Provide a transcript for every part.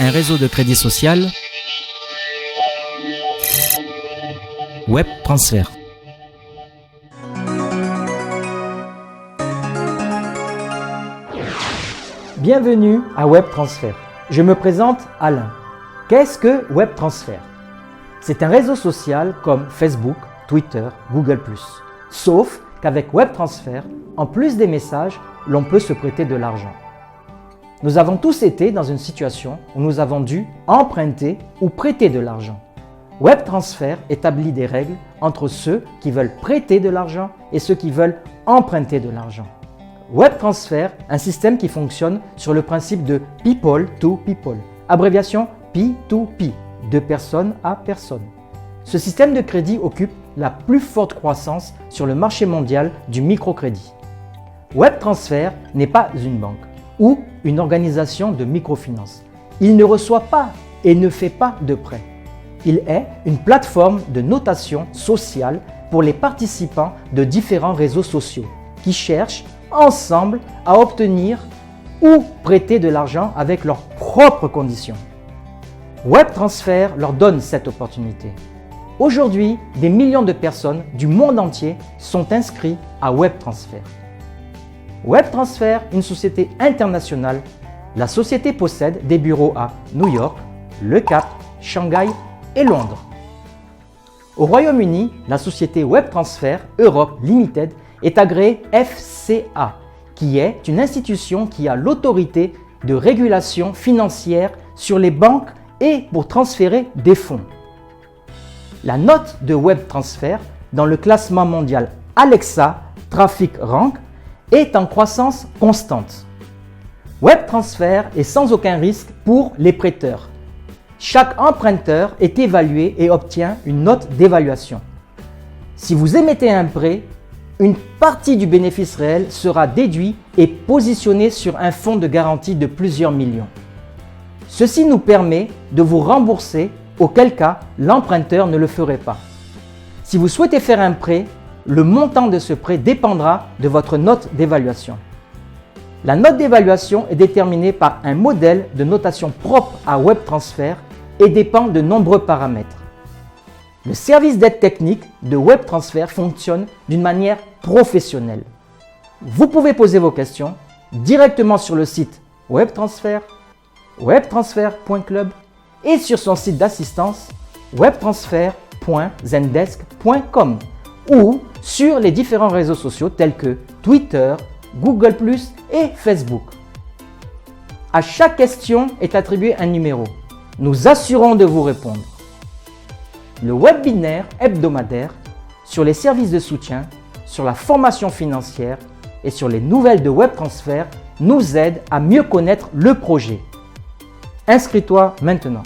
Un réseau de crédit social. Web Transfert. Bienvenue à Web Transfert. Je me présente Alain. Qu'est-ce que Web Transfert? C'est un réseau social comme Facebook, Twitter, Google+. Sauf qu'avec Web Transfert, en plus des messages, l'on peut se prêter de l'argent. Nous avons tous été dans une situation où nous avons dû emprunter ou prêter de l'argent. Web Transfert établit des règles entre ceux qui veulent prêter de l'argent et ceux qui veulent emprunter de l'argent. Web Transfert, un système qui fonctionne sur le principe de people to people, abréviation P2P, de personne à personne. Ce système de crédit occupe la plus forte croissance sur le marché mondial du microcrédit. Web Transfert n'est pas une banque ou une organisation de microfinance. Il ne reçoit pas et ne fait pas de prêts. Il est une plateforme de notation sociale pour les participants de différents réseaux sociaux qui cherchent ensemble à obtenir ou prêter de l'argent avec leurs propres conditions. Web Transfert leur donne cette opportunité. Aujourd'hui, des millions de personnes du monde entier sont inscrits à Web Transfert. Web Transfert, une société internationale, la société possède des bureaux à New York, Le Cap, Shanghai et Londres. Au Royaume-Uni, la société Web Transfert Europe Limited est agréée FCA, qui est une institution qui a l'autorité de régulation financière sur les banques et pour transférer des fonds. La note de Web Transfert dans le classement mondial Alexa Traffic Rank est en croissance constante. Web Transfert est sans aucun risque pour les prêteurs. Chaque emprunteur est évalué et obtient une note d'évaluation. Si vous émettez un prêt, une partie du bénéfice réel sera déduite et positionnée sur un fonds de garantie de plusieurs millions. Ceci nous permet de vous rembourser, auquel cas l'emprunteur ne le ferait pas. Si vous souhaitez faire un prêt, le montant de ce prêt dépendra de votre note d'évaluation. La note d'évaluation est déterminée par un modèle de notation propre à Web Transfert et dépend de nombreux paramètres. Le service d'aide technique de Web Transfert fonctionne d'une manière professionnelle. Vous pouvez poser vos questions directement sur le site Web Transfert, webtransfert.club et sur son site d'assistance webtransfert.zendesk.com ou sur les différents réseaux sociaux tels que Twitter, Google+, et Facebook. À chaque question est attribué un numéro. Nous assurons de vous répondre. Le webinaire hebdomadaire sur les services de soutien, sur la formation financière et sur les nouvelles de Web Transfert nous aide à mieux connaître le projet. Inscris-toi maintenant.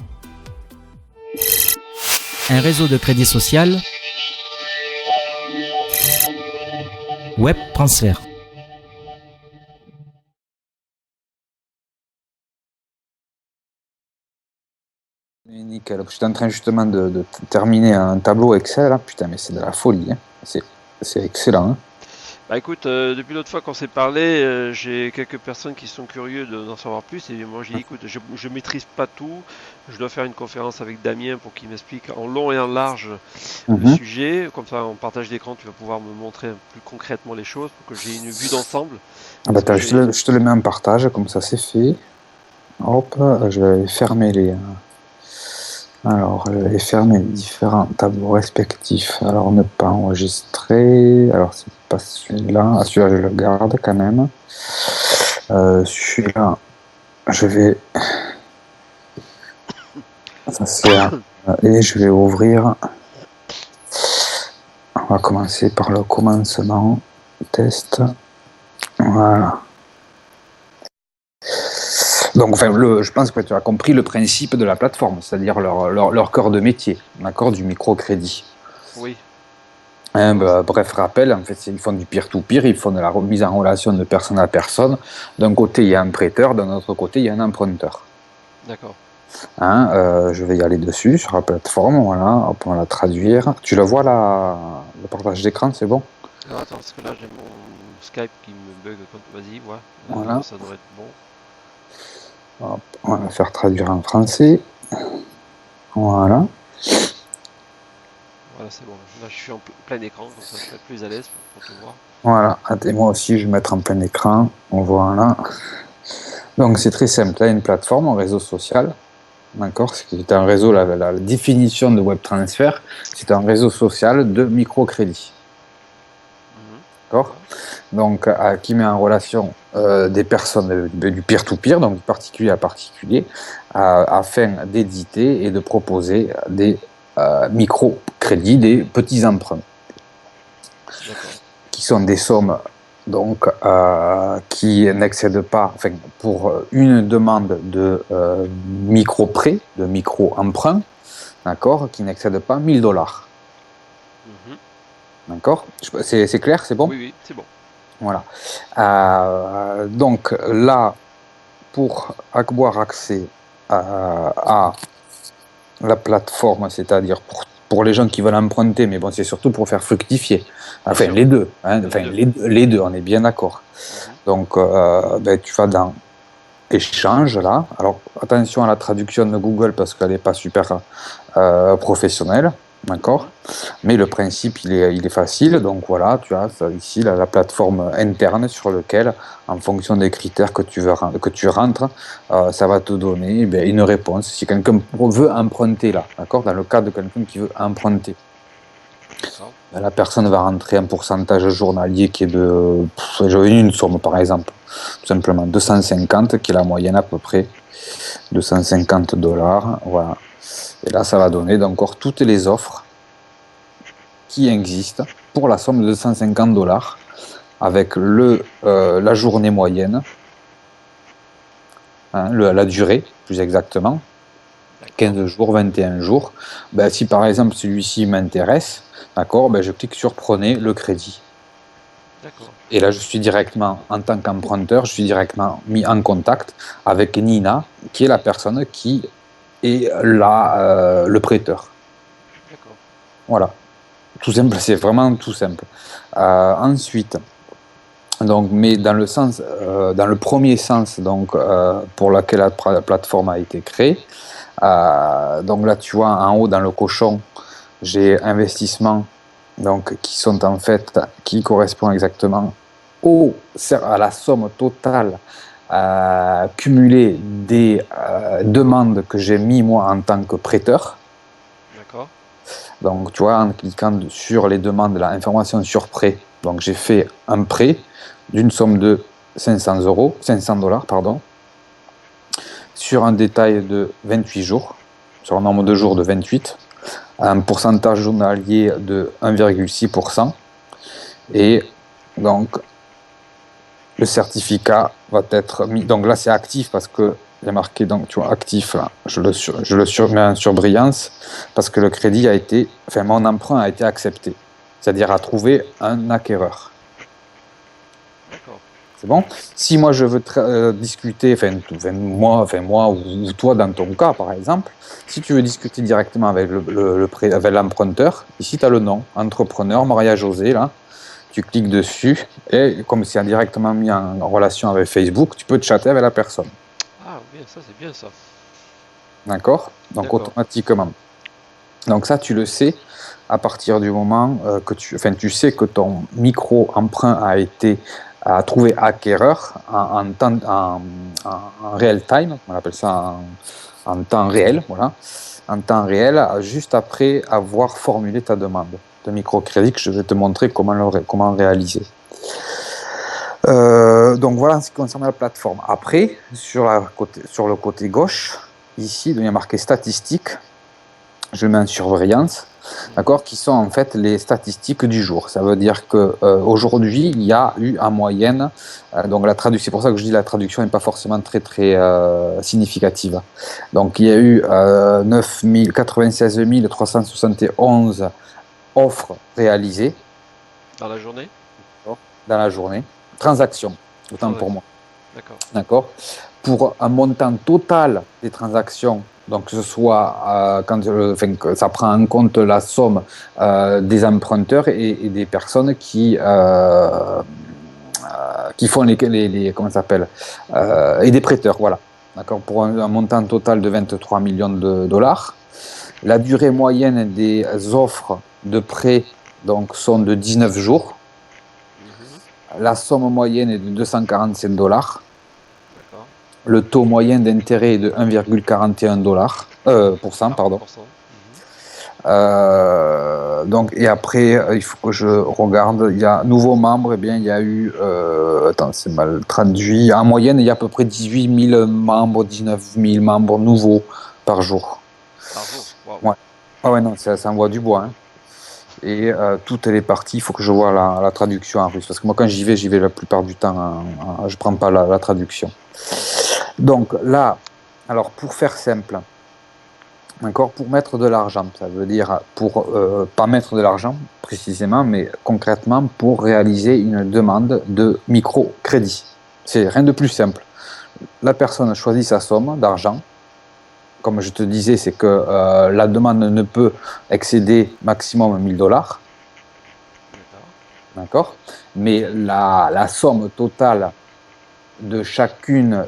Un réseau de crédit social. Web Transfert. Nickel. J'étais en train justement de terminer un tableau Excel là. Putain, mais c'est de la folie, hein. C'est excellent, hein. Bah écoute, depuis l'autre fois qu'on s'est parlé, j'ai quelques personnes qui sont curieux d'en savoir plus et moi j'ai dit écoute, je maîtrise pas tout, je dois faire une conférence avec Damien pour qu'il m'explique en long et en large le sujet, comme ça en partage d'écran tu vas pouvoir me montrer plus concrètement les choses pour que j'ai une vue d'ensemble. Ah bah je te le mets en partage, comme ça c'est fait. Hop, je vais fermer les... Alors, je vais fermer les différents tableaux respectifs. Alors, ne pas enregistrer. Alors, c'est pas celui-là. Ah, celui-là, je le garde quand même. Celui-là, je vais... Ça, c'est... Et je vais ouvrir... On va commencer par le commencement. Test. Voilà. Donc, enfin, je pense que tu as compris le principe de la plateforme, c'est-à-dire leur cœur de métier, d'accord, du microcrédit. Oui. Bref, rappel, en fait, ils font du peer-to-peer, ils font de la remise en relation de personne à personne. D'un côté, il y a un prêteur, d'un autre côté, il y a un emprunteur. D'accord. Je vais y aller dessus, sur la plateforme, voilà, hop, on va la traduire. Tu le vois, le partage d'écran, c'est bon? Alors, attends, parce que là, j'ai mon Skype qui me bug. Vas-y, ouais. Voilà. Ça devrait être bon. Hop, on va faire traduire en français. Voilà. Voilà, c'est bon. Là, je suis en plein écran, comme ça je vais être plus à l'aise pour te voir. Voilà. Et moi aussi, je vais mettre en plein écran. Voilà. Donc, c'est très simple. Là, une plateforme, un réseau social. D'accord? C'est un réseau, la définition de WebTransfer, c'est un réseau social de microcrédit. D'accord? Donc, qui met en relation des personnes du peer-to-peer, donc du particulier à particulier, afin d'éditer et de proposer des microcrédits, des petits emprunts, qui sont des sommes donc qui n'excèdent pas, enfin, pour une demande de micro-prêt, de micro-emprunt, d'accord, qui n'excède pas 1 000 $. D'accord? C'est clair, c'est bon? Oui, oui, c'est bon. Voilà. Donc là, pour avoir accès à la plateforme, c'est-à-dire pour les gens qui veulent emprunter, mais bon, c'est surtout pour faire fructifier. Enfin, les deux. Hein, enfin, les deux, on est bien d'accord. Donc, tu vas dans Échange, là. Alors, attention à la traduction de Google parce qu'elle n'est pas super professionnelle. D'accord? Mais le principe, il est facile. Donc voilà, tu as ici la plateforme interne sur laquelle, en fonction des critères que tu rentres, ça va te donner une réponse. Si quelqu'un veut emprunter là, d'accord? Dans le cas de quelqu'un qui veut emprunter, la personne va rentrer un pourcentage journalier qui est de, une somme par exemple, tout simplement 250, qui est la moyenne à peu près, 250 $. Voilà. Et là, ça va donner encore toutes les offres qui existent pour la somme de 250 $, avec la journée moyenne, hein, la durée, plus exactement, 15 jours, 21 jours. Ben, si par exemple celui-ci m'intéresse, d'accord, ben, je clique sur Prenez le crédit. Et là, je suis directement, en tant qu'emprunteur, je suis directement mis en contact avec Nina, qui est la personne qui est le prêteur. Voilà. Tout simple, c'est vraiment tout simple. Ensuite, donc, mais dans le premier sens, donc pour lequel la plateforme a été créée, donc là, tu vois, en haut dans le cochon, j'ai investissement, donc qui correspond exactement à la somme totale cumulée des demandes que j'ai mis moi en tant que prêteur. D'accord. Donc, tu vois, en cliquant sur les demandes, l'information sur prêt, donc j'ai fait un prêt d'une somme de 500 $, pardon, sur un détail de 28 jours, sur un nombre de jours de 28, un pourcentage journalier de 1,6%, et donc le certificat va être mis. Donc là, c'est actif parce que il y a marqué, donc tu vois, actif là. Je le mets en surbrillance parce que le crédit mon emprunt a été accepté. C'est-à-dire a trouvé un acquéreur. D'accord. C'est bon? Si moi je veux discuter, moi ou toi dans ton cas par exemple, si tu veux discuter directement avec avec l'emprunteur, ici tu as le nom, entrepreneur, Maria José là. Tu cliques dessus et comme c'est directement mis en relation avec Facebook, tu peux chatter avec la personne. Ah oui, ça c'est bien ça. D'accord? Donc automatiquement. Donc ça, tu le sais à partir du moment que tu sais que ton micro-emprunt a trouvé acquéreur en real time, on appelle ça en temps réel, voilà, en temps réel, juste après avoir formulé ta demande de microcrédit, que je vais te montrer comment réaliser. Donc voilà en ce qui concerne la plateforme. Après, sur le côté gauche, ici, il y a marqué statistiques. Je mets en surveillance, d'accord, qui sont en fait les statistiques du jour. Ça veut dire que aujourd'hui, il y a eu en moyenne, donc c'est pour ça que je dis la traduction n'est pas forcément très significative. Donc il y a eu 96 371 offres réalisées. Dans la journée? Dans la journée. Transactions, autant pour moi. D'accord. Pour un montant total des transactions, donc que ce soit que ça prend en compte la somme des emprunteurs et des personnes qui font les comment ça s'appelle et des prêteurs, voilà. d'accord, pour un montant total de 23 millions de dollars. La durée moyenne des offres de prêt donc, sont de 19 jours. La somme moyenne est de 247 dollars. D'accord. Le taux moyen d'intérêt est de 1,41 dollars, pardon. 40%. Donc, et après, il faut que je regarde. Il y a nouveaux membres. Eh bien, il y a eu. Attends, c'est mal traduit. En moyenne, il y a à peu près 18 000 membres, 19 000 membres nouveaux par jour. Par jour. Waouh. Ouais. Ah ouais, non, ça envoie du bois. Hein. Et toutes les parties, il faut que je vois la traduction en russe. Parce que moi, quand j'y vais la plupart du temps, je ne prends pas la traduction. Donc là, alors pour faire simple, d'accord, pour mettre de l'argent, ça veut dire pour pas mettre de l'argent précisément, mais concrètement pour réaliser une demande de microcrédit. C'est rien de plus simple. La personne choisit sa somme d'argent. Comme je te disais, c'est que la demande ne peut excéder maximum 1000 dollars. D'accord. Mais la somme totale de chacune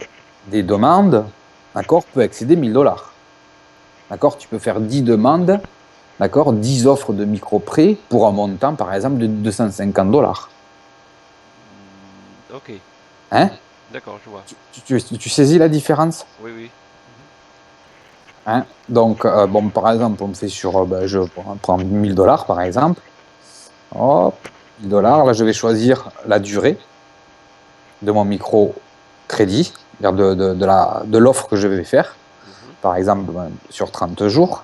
des demandes, d'accord, peut excéder 1000 dollars. D'accord, tu peux faire 10 demandes, d'accord, 10 offres de micro-prêt pour un montant, par exemple, de 250 dollars. Ok. Hein? D'accord, je vois. Tu saisis la différence? Oui, oui. Hein? Donc, bon, par exemple, on me fait sur, je prends 1000 dollars, par exemple. Hop, 1000 dollars. Là, je vais choisir la durée de mon micro-crédit, de l'offre que je vais faire. Par exemple, sur 30 jours.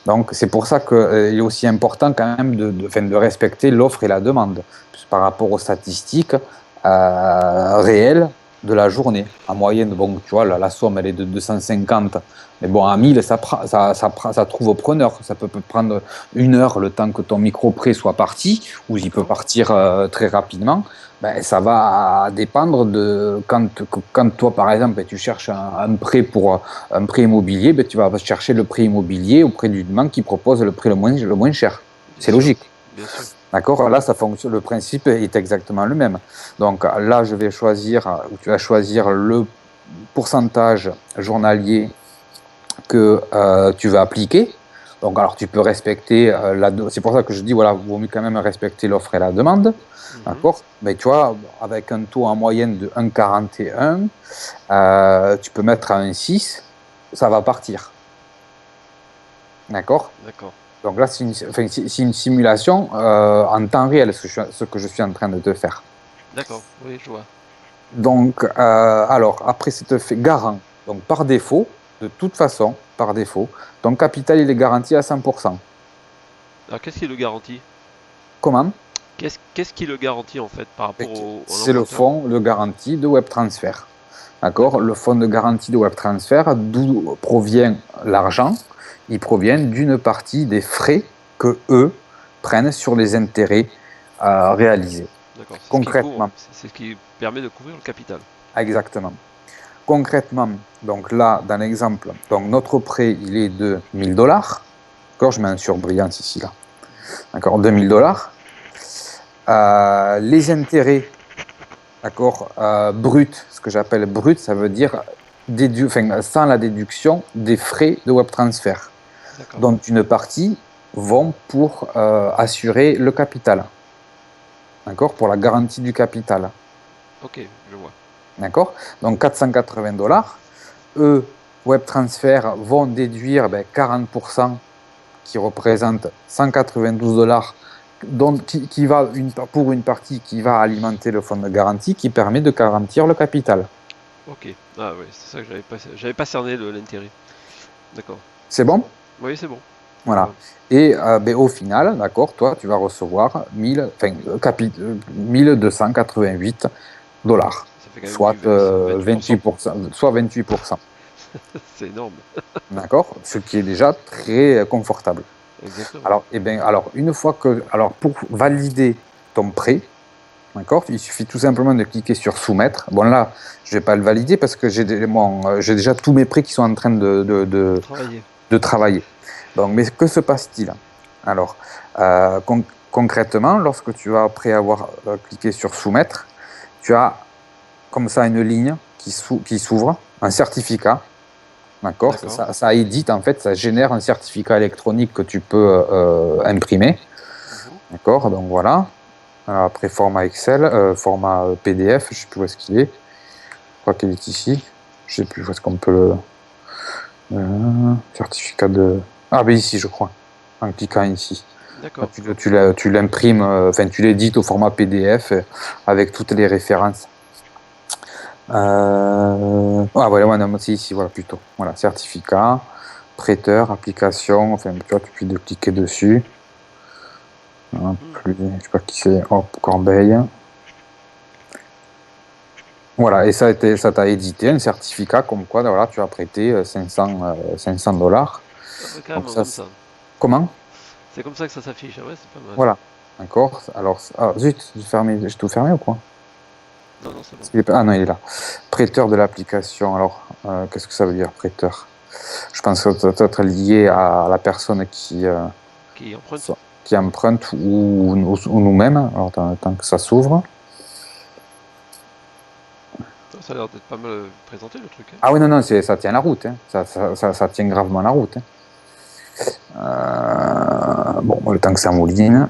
Donc, c'est pour ça qu'il est aussi important quand même de respecter l'offre et la demande par rapport aux statistiques réelles de la journée. En moyenne, bon, tu vois, la somme, elle est de 250. Mais bon, à 1000, ça trouve au preneur. Ça peut prendre 1 heure le temps que ton micro-prêt soit parti, ou il peut partir très rapidement. Ben, ça va dépendre de quand toi, par exemple, tu cherches un prêt pour un prêt immobilier, ben, tu vas chercher le prêt immobilier auprès d'une banque qui propose le prêt le moins cher. C'est logique. Bien sûr. D'accord? Là, ça fonctionne. Le principe est exactement le même. Donc là, tu vas choisir le pourcentage journalier que tu vas appliquer. Donc, alors, tu peux respecter c'est pour ça que je dis, voilà, il vaut mieux quand même respecter l'offre et la demande. D'accord? Mais tu vois, avec un taux en moyenne de 1,41, tu peux mettre à 1,6, ça va partir. D'accord? D'accord. Donc là, c'est une simulation en temps réel, ce que je suis en train de te faire. D'accord, oui, je vois. Donc, alors, après, c'est fait garant. Donc, par défaut, de toute façon, par défaut, ton capital, il est garanti à 100%. Alors, qu'est-ce qui le garantit? Comment? Qu'est-ce qui le garantit, en fait, par rapport au C'est le fonds de garantie de WebTransfer. D'accord? Le fonds de garantie de WebTransfer, d'où provient l'argent? Il provient d'une partie des frais que eux prennent sur les intérêts réalisés. D'accord. Concrètement. C'est ce qui permet de couvrir le capital. Exactement. Concrètement, donc là, dans l'exemple, donc notre prêt, il est de 1000 dollars. D'accord, je mets un surbrillance ici, là. D'accord, 2000 dollars. Les intérêts, d'accord, brut, ce que j'appelle brut, ça veut dire sans la déduction des frais de WebTransfer. dont une partie vont pour assurer le capital. D'accord? Pour la garantie du capital. Ok, je vois. D'accord? Donc 480 dollars. Eux, WebTransfer vont déduire 40% qui représente 192 dollars qui va pour une partie qui va alimenter le fonds de garantie qui permet de garantir le capital. Ok, ah oui, c'est ça que j'avais pas cerné l'intérêt. D'accord. C'est bon? Oui, c'est bon. Voilà. Et au final, d'accord, toi, tu vas recevoir 1288 dollars, soit 28%, soit 28%. C'est énorme. D'accord? Ce qui est déjà très confortable. Exactement. Alors, une fois que, pour valider ton prêt, d'accord, il suffit tout simplement de cliquer sur soumettre. Bon là, je vais pas le valider parce que j'ai déjà tous mes prêts qui sont en train de travailler. Donc, mais que se passe-t-il? Alors, concrètement, lorsque tu vas, après avoir cliqué sur soumettre, tu as comme ça une ligne qui s'ouvre, un certificat. D'accord. Ça édite, en fait, ça génère un certificat électronique que tu peux imprimer. D'accord, donc voilà. Alors après, format Excel, format PDF, je ne sais plus où est-ce qu'il est. Je crois qu'il est ici. Je ne sais plus où est-ce qu'on peut le. Certificat de. Ah, ben ici, je crois. En cliquant ici. D'accord. Tu l'imprimes, enfin, tu l'édites au format PDF avec toutes les références. Voilà, non, c'est ici, voilà, plutôt. Voilà, certificat, prêteur, application, enfin, tu vois, tu peux de cliquer dessus. Je sais pas qui c'est, hop, Corbeil. Voilà, et ça t'a édité un certificat comme quoi, voilà, tu as prêté 500 $. Carrément, ça, comme ça. Comment? C'est comme ça que ça s'affiche, ouais, c'est pas mal. Voilà, d'accord. Alors, zut, j'ai tout fermé ou quoi? Non, c'est bon. Ah non, il est là. Prêteur de l'application. Alors, qu'est-ce que ça veut dire, prêteur? Je pense que ça doit être lié à la personne qui emprunte ou nous-mêmes. Alors, tant que ça s'ouvre. Ça a l'air d'être pas mal présenté, le truc. Hein. Ah oui, non, ça tient la route. Hein. Ça tient gravement la route. Hein. Bon, le temps que ça mouline.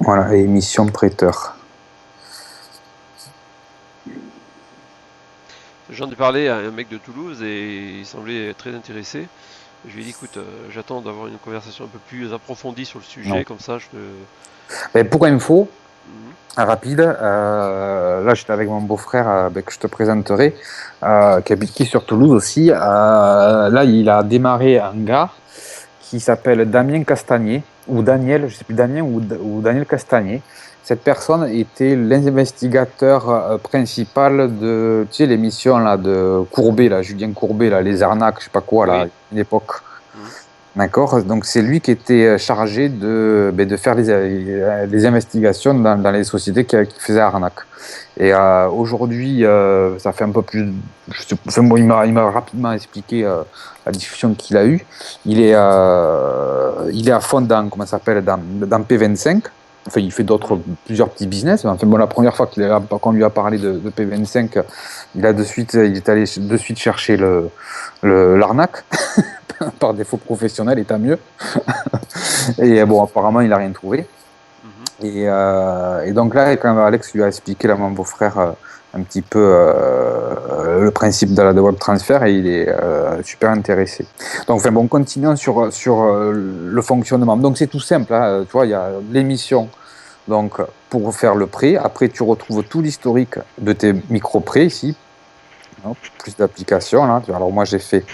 Voilà, émission prêteur. J'en ai parlé à un mec de Toulouse et il semblait très intéressé. Je lui ai dit, écoute, j'attends d'avoir une conversation un peu plus approfondie sur le sujet, non. comme ça je te... Ben, pour info, rapide, là j'étais avec mon beau-frère que je te présenterai, qui habite sur Toulouse aussi. Là il a démarré un gars qui s'appelle Damien Castagnier, ou Daniel, je sais plus, Damien ou Daniel Castagnier. Cette personne était l'investigateur principal de, tu sais, l'émission là de Courbet, là, Julien Courbet, là, les arnaques, je sais pas quoi, là, à une époque. D'accord. Donc c'est lui qui était chargé de faire les investigations dans les sociétés qui faisaient arnaque. Et aujourd'hui, ça fait un peu plus. Il m'a rapidement expliqué la discussion qu'il a eue. Il est à fond dans comment ça s'appelle dans P25. Enfin, il fait plusieurs petits business. Enfin, bon, la première fois qu'on lui a parlé de P25, il est allé de suite chercher l'arnaque. Par défaut professionnel, et tant mieux. Et bon, apparemment, il n'a rien trouvé. Et donc là, quand Alex lui a expliqué, là, mon beau-frère, un petit peu le principe de web transfert, et il est super intéressé. Donc, enfin, bon, continuons sur le fonctionnement. Donc, c'est tout simple. Hein, tu vois, il y a l'émission. Donc, pour faire le prêt, après, tu retrouves tout l'historique de tes micro-prêts ici. Hop, plus d'applications, là. Alors, moi, j'ai fait.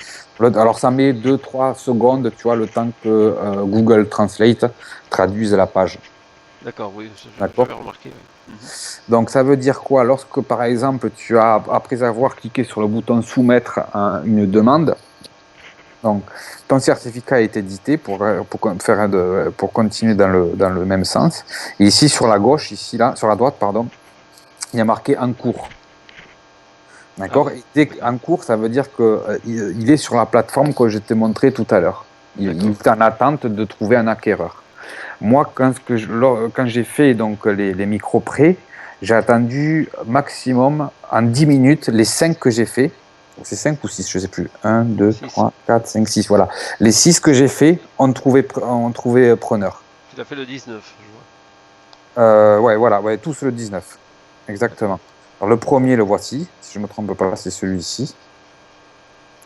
Alors, ça met 2-3 secondes, tu vois, le temps que Google Translate traduise la page. D'accord, oui, j'avais remarqué. Oui. Donc, ça veut dire quoi? Lorsque, par exemple, tu as, après avoir cliqué sur le bouton soumettre une demande, donc, ton certificat est édité pour continuer dans le même sens. Et ici, sur la gauche, sur la droite, pardon, il y a marqué en cours. D'accord. Et dès qu'en cours, ça veut dire qu'il est sur la plateforme que je t'ai montré tout à l'heure. Il est en attente de trouver un acquéreur. Moi, quand j'ai fait donc les micro-prêts, j'ai attendu maximum en 10 minutes les 5 que j'ai fait. C'est 5 ou 6, je ne sais plus. 1, 2, 3, 4, 5, 6. Voilà. Les 6 que j'ai fait ont trouvé preneur. Tu l'as fait le 19, je vois. Ouais, voilà, ouais, tous le 19. Exactement. Alors, le premier, le voici. Si je ne me trompe pas, c'est celui-ci.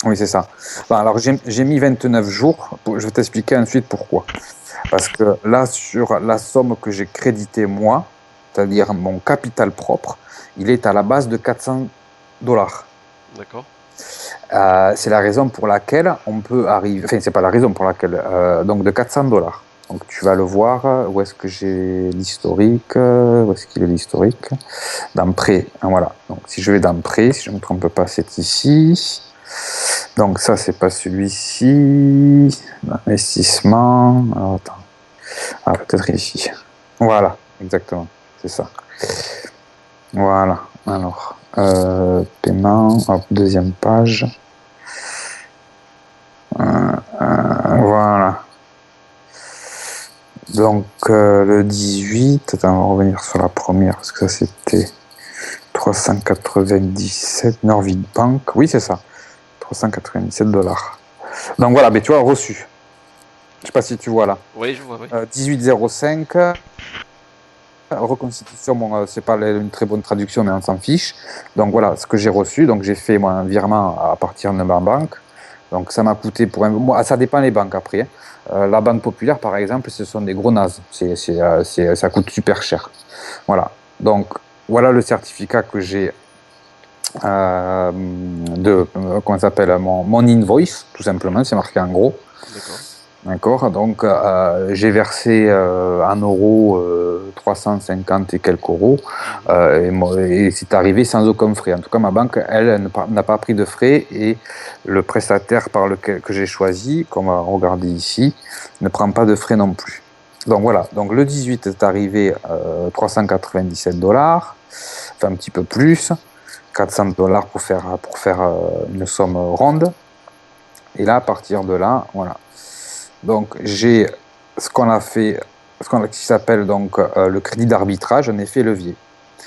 Oui, c'est ça. Bon, alors, j'ai mis 29 jours. Je vais t'expliquer ensuite pourquoi. Parce que là, sur la somme que j'ai créditée moi, c'est-à-dire mon capital propre, il est à la base de 400 $. D'accord. C'est la raison pour laquelle on peut arriver... Enfin, c'est pas la raison pour laquelle... donc, de 400 $. Donc, tu vas le voir. Où est-ce que j'ai l'historique? Où est-ce qu'il est l'historique? Dans prêt. Voilà. Donc, si je vais dans prêt, si je ne me trompe pas, c'est ici. Donc, ça, c'est pas celui-ci. Investissement. Alors, attends. Ah, peut-être ici. Voilà. Exactement. C'est ça. Voilà. Alors, paiement. Hop, deuxième page. Voilà. Donc, le 18, attends, on va revenir sur la première, parce que ça, c'était 397 Norvig Bank. Oui, c'est ça. 397 dollars. Donc voilà, mais tu vois, reçu. Je sais pas si tu vois là. Oui, je vois, oui. 1805. Reconstitution, bon, c'est pas une très bonne traduction, mais on s'en fiche. Donc voilà, ce que j'ai reçu. Donc j'ai fait moi un virement à partir de ma banque. Donc ça m'a coûté pour un. Moi, ça dépend des banques après. La Banque Populaire, par exemple, ce sont des gros nazes. Ça coûte super cher. Voilà. Donc voilà le certificat que j'ai comment ça s'appelle, mon invoice, tout simplement. C'est marqué en gros. D'accord. D'accord, donc j'ai versé en euros 350 et quelques euros et c'est arrivé sans aucun frais. En tout cas, ma banque, elle n'a pas pris de frais et le prestataire que j'ai choisi, comme on va regarder ici, ne prend pas de frais non plus. Donc voilà, donc le 18 est arrivé 397 dollars, enfin un petit peu plus, 400 dollars pour faire une somme ronde. Et là, à partir de là, voilà. Donc j'ai ce qu'on a fait, qui s'appelle donc le crédit d'arbitrage, un effet levier.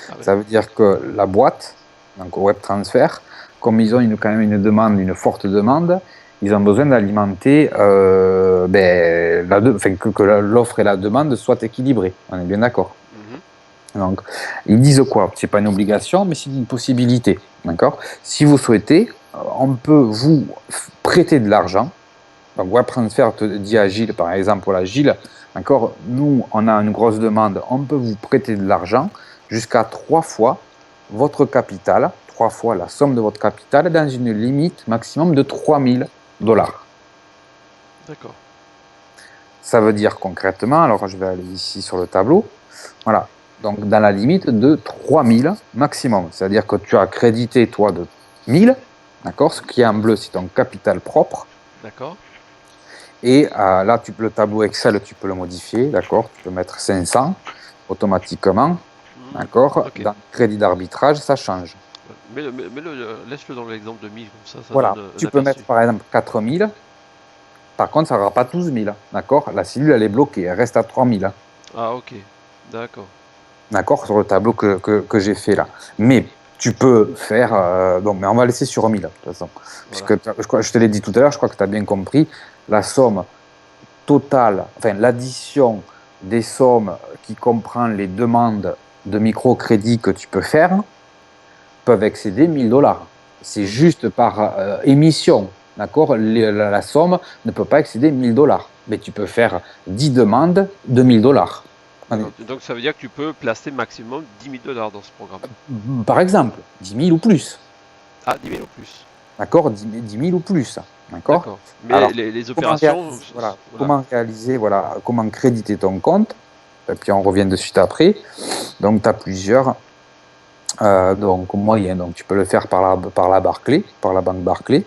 Ah oui. Ça veut dire que la boîte, donc WebTransfer, comme ils ont quand même une forte demande, ils ont besoin d'alimenter que l'offre et la demande soient équilibrées. On est bien d'accord. Mm-hmm. Donc ils disent quoi? C'est pas une obligation, mais c'est une possibilité. D'accord? Si vous souhaitez, on peut vous prêter de l'argent. Donc WebTransfer te dit à Gilles, par exemple, voilà Gilles, d'accord, nous on a une grosse demande, on peut vous prêter de l'argent jusqu'à 3 fois votre capital, 3 fois la somme de votre capital dans une limite maximum de 3000 dollars. D'accord. Ça veut dire concrètement, alors je vais aller ici sur le tableau, voilà, donc dans la limite de 3000 maximum, c'est-à-dire que tu as crédité toi de 1000, d'accord, ce qui est en bleu c'est ton capital propre. D'accord. Et là, le tableau Excel, tu peux le modifier, d'accord? Tu peux mettre 500 automatiquement, d'accord? Okay. Dans le crédit d'arbitrage, ça change. Laisse-le dans l'exemple de 1000, comme ça voilà, tu peux mettre par exemple 4000. Par contre, ça n'aura pas 12 000, d'accord? La cellule, elle est bloquée, elle reste à 3000. Ah, ok, d'accord. D'accord, sur le tableau que j'ai fait là. Mais tu peux faire, mais on va laisser sur 1000 de toute façon. Voilà. Puisque je te l'ai dit tout à l'heure, je crois que tu as bien compris, la somme totale, enfin l'addition des sommes qui comprend les demandes de microcrédit que tu peux faire peuvent excéder 1000 dollars. C'est juste par émission, d'accord? La somme ne peut pas excéder 1000 dollars. Mais tu peux faire 10 demandes de 1000 dollars. Donc ça veut dire que tu peux placer maximum 10 000 dollars dans ce programme. Par exemple, 10 000 ou plus. Ah, 10 000 ou plus. D'accord, 10 000 ou plus. D'accord. Mais alors, les opérations. Comment réaliser, comment créditer ton compte. Et puis on revient de suite après. Donc tu as plusieurs moyens. Donc tu peux le faire par la Barclays, par la banque Barclays.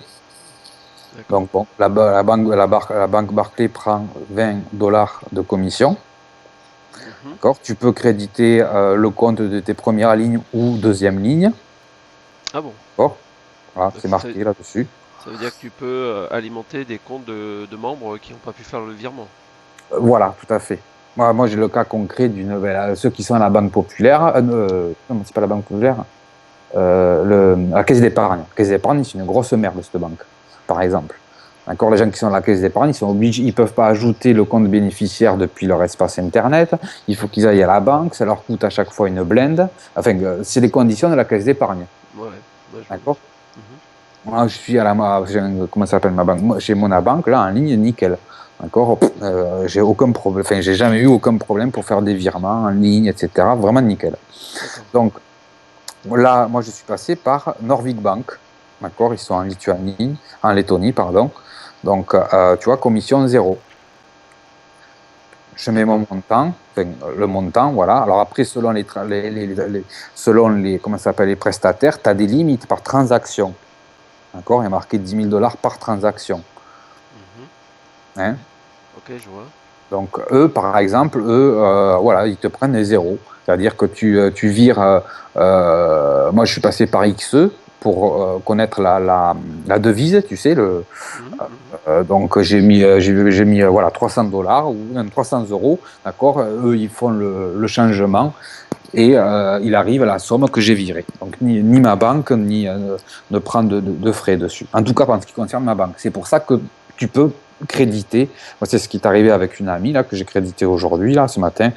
Donc bon, la banque Barclays prend 20 dollars de commission. D'accord. Tu peux créditer le compte de tes premières lignes ou deuxième ligne. Ah bon. D'accord. Voilà, c'est marqué là-dessus. Ça veut dire que tu peux alimenter des comptes de membres qui n'ont pas pu faire le virement. Voilà, tout à fait. Moi j'ai le cas concret ceux qui sont à la Banque Populaire. Non, c'est pas la Banque Populaire. La Caisse d'épargne. La Caisse d'épargne, c'est une grosse merde, cette banque, par exemple. D'accord, les gens qui sont à la Caisse d'épargne, ils ne peuvent pas ajouter le compte bénéficiaire depuis leur espace Internet. Il faut qu'ils aillent à la banque. Ça leur coûte à chaque fois une blinde. Enfin, c'est les conditions de la Caisse d'épargne. Ouais, d'accord. Moi, je suis comment ça s'appelle ma banque? Moi, chez Monabank, là, en ligne, nickel. D'accord. J'ai aucun problème. Enfin, j'ai jamais eu aucun problème pour faire des virements en ligne, etc. Vraiment nickel. Donc, là, moi, je suis passé par Norvig Bank. D'accord. Ils sont en Lettonie, pardon. Donc, tu vois, commission 0. Je mets mon montant, le montant, voilà. Alors après, selon les comment ça s'appelle, les prestataires, tu as des limites par transaction. D'accord, il y a marqué 10 000 dollars par transaction. Hein? Ok, je vois. Donc eux, par exemple, ils te prennent les zéros. C'est-à-dire que tu vires. Moi, je suis passé par XE pour connaître la devise, tu sais. Donc j'ai mis 300 dollars ou même 300 euros. D'accord. Eux, ils font le changement. et il arrive à la somme que j'ai virée. Donc ni ma banque ne prend de frais dessus. En tout cas, en ce qui concerne ma banque. C'est pour ça que tu peux créditer. Moi, c'est ce qui est arrivé avec une amie là, que j'ai crédité aujourd'hui, là, ce matin,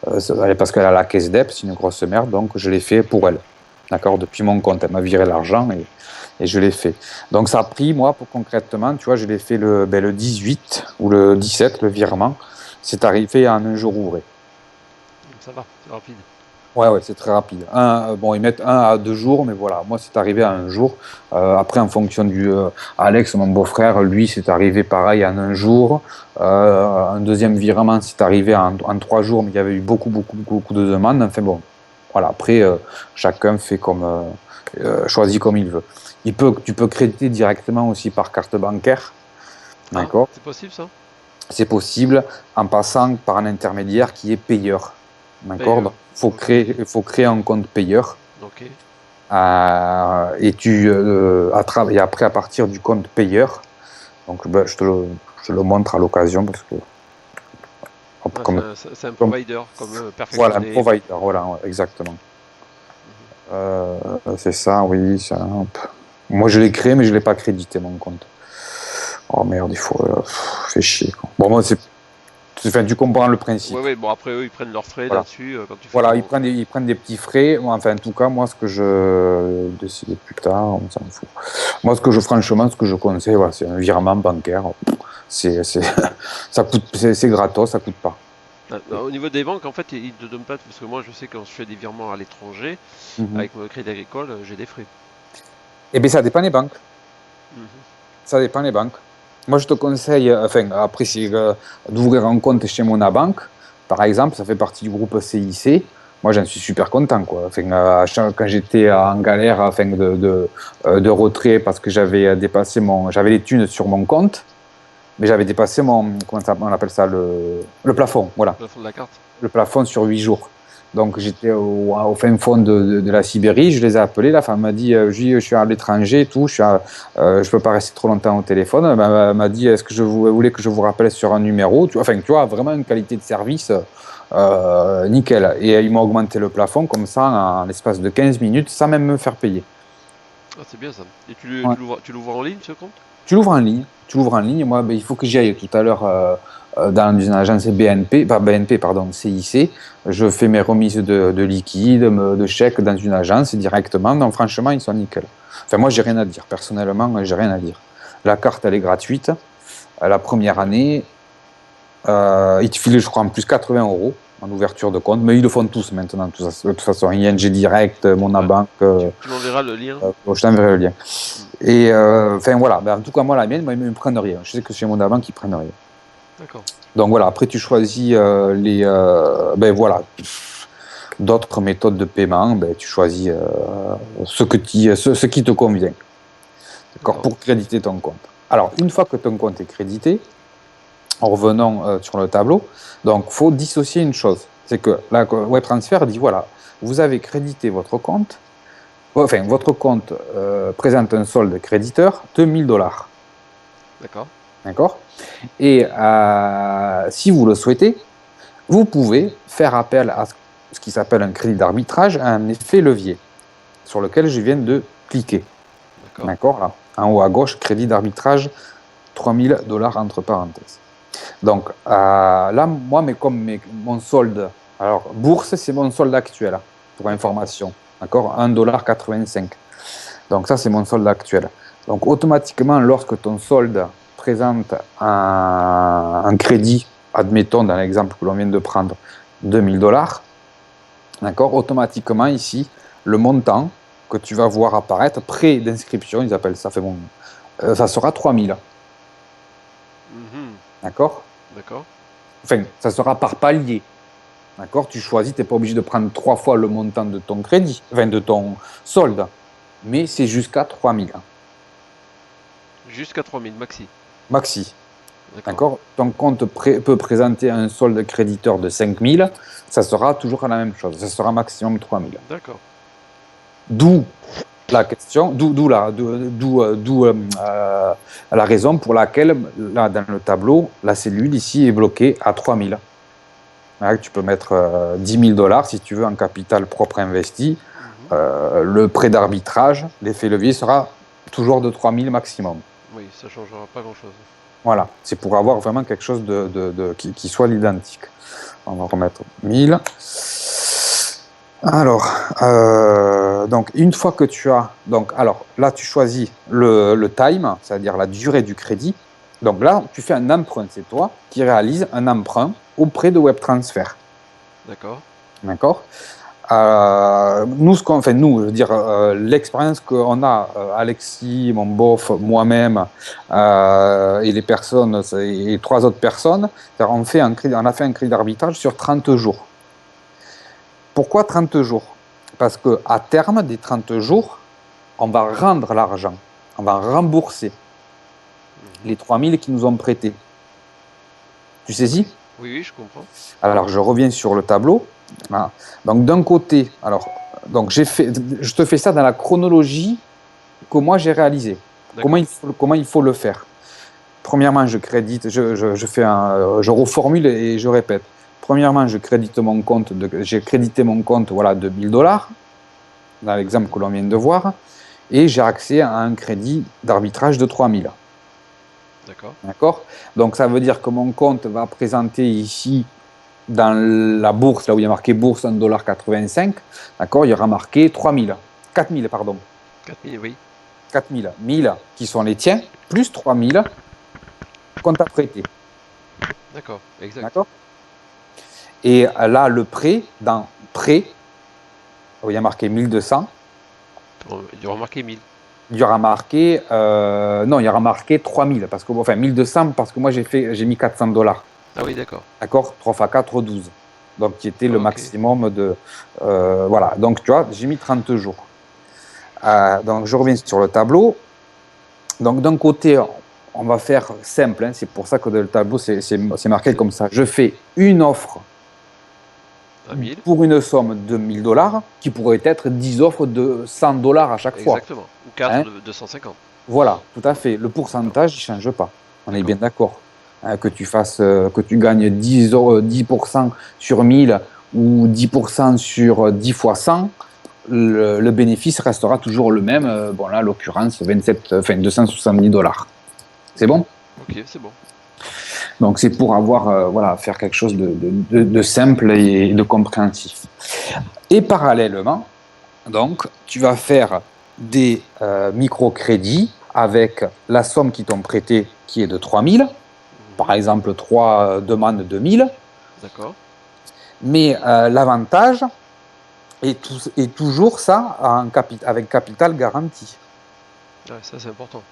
parce qu'elle a la caisse DEP, c'est une grosse merde, donc je l'ai fait pour elle. D'accord, depuis mon compte, elle m'a viré l'argent et je l'ai fait. Donc ça a pris, moi, concrètement, tu vois, je l'ai fait le 18 ou le 17, le virement. C'est arrivé en un jour ouvré. Ça va, c'est rapide. Ouais, c'est très rapide. Bon, ils mettent 1 à 2 jours, mais voilà, moi, c'est arrivé en un jour. Après, en fonction du Alex, mon beau-frère, lui, c'est arrivé pareil en un jour. Un deuxième virement, c'est arrivé en 3 jours, mais il y avait eu beaucoup de demandes. Enfin bon, voilà. Après, chacun fait choisit comme il veut. Tu peux créditer directement aussi par carte bancaire. D'accord. C'est possible ça? C'est possible en passant par un intermédiaire qui est payeur. D'accord. Donc, il faut créer un compte payeur. Ok. Et après, à partir du compte payeur, donc je te le montre à l'occasion parce que. C'est un provider comme Perfect Voilà, Money. un provider, voilà, exactement. C'est ça, oui. Moi, je l'ai créé, mais je ne l'ai pas crédité, mon compte. Oh merde, il faut. Fait chier, quoi. Bon, moi, tu comprends le principe. Oui, bon, après, eux, ils prennent leurs frais là-dessus. Quand tu fais voilà, ils prennent des petits frais. Enfin, en tout cas, moi, ce que je décide plus tard, on s'en fout. Moi, franchement, ce que je conseille, voilà, c'est un virement bancaire. C'est gratos, ça coûte pas. Au niveau des banques, en fait, ils ne te donnent pas, parce que moi, je sais quand je fais des virements à l'étranger, avec mon crédit agricole, j'ai des frais. Eh bien, ça dépend des banques. Ça dépend des banques. Moi, je te conseille, après, c'est d'ouvrir un compte chez Monabank, par exemple, ça fait partie du groupe CIC. Moi, j'en suis super content, quoi. Quand j'étais en galère, de retrait parce que j'avais les thunes sur mon compte, mais j'avais dépassé on appelle ça, le plafond, voilà. Le plafond de la carte. Le plafond sur 8 jours. Donc j'étais au fin fond de la Sibérie, je les ai appelés, la femme m'a dit je suis à l'étranger et tout, je peux pas rester trop longtemps au téléphone. Elle m'a dit est-ce que vous voulez que je vous rappelle sur un numéro, tu vois, vraiment une qualité de service nickel. Et ils m'ont augmenté le plafond comme ça en l'espace de 15 minutes sans même me faire payer. Ah, c'est bien ça. Et tu l'ouvres en ligne ce compte? Tu l'ouvres en ligne. Moi, il faut que j'y aille tout à l'heure dans une agence CIC. Je fais mes remises de liquide, de chèques dans une agence directement. Donc, franchement, ils sont nickel. Enfin, moi, j'ai rien à dire. Personnellement, j'ai rien à dire. La carte, elle est gratuite. La première année, ils te filent, je crois, en plus 80 € en ouverture de compte. Mais ils le font tous maintenant, de toute façon. ING Direct, Monabank. Tu m'enverras le lien. Je t'enverrai le lien. Et voilà, en tout cas, moi, la mienne, ils ne me prennent rien. Je sais que chez Monabank, ils ne prennent rien. D'accord. Donc voilà, après, tu choisis d'autres méthodes de paiement. Tu choisis ce qui te convient. D'accord, pour créditer ton compte. Alors, une fois que ton compte est crédité, en revenant sur le tableau, donc il faut dissocier une chose. C'est que la WebTransfer dit voilà, vous avez crédité votre compte. Enfin, votre compte présente un solde créditeur de 1 000 $. D'accord. Et si vous le souhaitez, vous pouvez faire appel à ce qui s'appelle un crédit d'arbitrage, un effet levier, sur lequel je viens de cliquer. D'accord. Là, en haut à gauche, crédit d'arbitrage, 3 000 $ entre parenthèses. Donc là, moi, mon solde, alors bourse, c'est mon solde actuel, pour information. D'accord, 1,85 $. Donc ça, c'est mon solde actuel. Donc automatiquement, lorsque ton solde présente un crédit, admettons dans l'exemple que l'on vient de prendre, 2 000 $, d'accord, automatiquement ici, le montant que tu vas voir apparaître, prêt d'inscription, ils appellent ça, ça sera 3 000. D'accord. Enfin, ça sera par palier. D'accord, tu choisis, tu n'es pas obligé de prendre 3 fois le montant de ton crédit, enfin de ton solde, mais c'est jusqu'à 3 000. Jusqu'à 3 000, maxi. D'accord. Ton compte peut présenter un solde créditeur de 5 000, ça sera toujours la même chose, ça sera maximum 3 000. D'accord. D'où la question, d'où la raison pour laquelle, là, dans le tableau, la cellule ici est bloquée à 3 000. Hein, tu peux mettre 10 000 dollars si tu veux en capital propre investi. Le prêt d'arbitrage, l'effet levier sera toujours de 3 000 maximum. Oui, ça ne changera pas grand-chose. Voilà, c'est pour avoir vraiment quelque chose qui soit l'identique. On va remettre 1000. Alors, donc une fois que tu as, donc alors là tu choisis le time, c'est-à-dire la durée du crédit. Donc là tu fais un emprunt, c'est toi qui réalises un emprunt auprès de WebTransfer. D'accord. D'accord. Nous, ce qu'on fait, nous, je veux dire, l'expérience qu'on a, Alexis, mon bof, moi-même et les personnes et 3 autres personnes, on a fait un crédit d'arbitrage sur 30 jours. Pourquoi 30 jours? Parce qu'à terme des 30 jours, on va rendre l'argent, on va rembourser les 3 000 qu'ils nous ont prêtés. Tu saisis? Oui, je comprends. Alors, je reviens sur le tableau. Voilà. Donc, d'un côté, donc je te fais ça dans la chronologie que moi j'ai réalisée. Comment il faut le faire? Premièrement, je crédite, je reformule et je répète. Premièrement, j'ai crédité mon compte, voilà, de 1000 dollars, dans l'exemple que l'on vient de voir, et j'ai accès à un crédit d'arbitrage de 3000. D'accord. Donc, ça veut dire que mon compte va présenter ici, dans la bourse, là où il y a marqué bourse 1,85 $, d'accord, il y aura marqué 4000, pardon. 4000, oui. 4000, 1000 qui sont les tiens, plus 3000 qu'on t'a prêté. D'accord, exact. D'accord. Et là, le prêt, dans prêt, où il y a marqué 1200. Il y aura marqué 1000. Il y aura marqué, non, il y aura marqué 3000, parce que, enfin 1200, parce que moi j'ai mis 400 dollars. Ah oui, d'accord. D'accord, 3 x 4, 12. Donc, qui était le maximum de. Voilà, donc tu vois, j'ai mis 30 jours. Donc, je reviens sur le tableau. Donc, d'un côté, on va faire simple, hein, c'est pour ça que le tableau, c'est marqué comme ça. Je fais une offre pour une somme de 1000 dollars, qui pourrait être 10 offres de 100 dollars à chaque fois. Exactement, ou 4 de 250. Voilà, tout à fait. Le pourcentage ne change pas. On est bien d'accord. Que tu gagnes 10% sur 1000 ou 10% sur 10 fois 100, le bénéfice restera toujours le même. Bon, là, l'occurrence, 270 dollars. C'est bon? Ok, c'est bon. Donc, c'est pour avoir, faire quelque chose de simple et de compréhensif. Et parallèlement, donc, tu vas faire des microcrédits avec la somme qu'ils t'ont prêtée qui est de 3000. Par exemple, 3 demandes de 1000. D'accord. Mais l'avantage est toujours ça avec capital garanti. Ouais, ça, c'est important.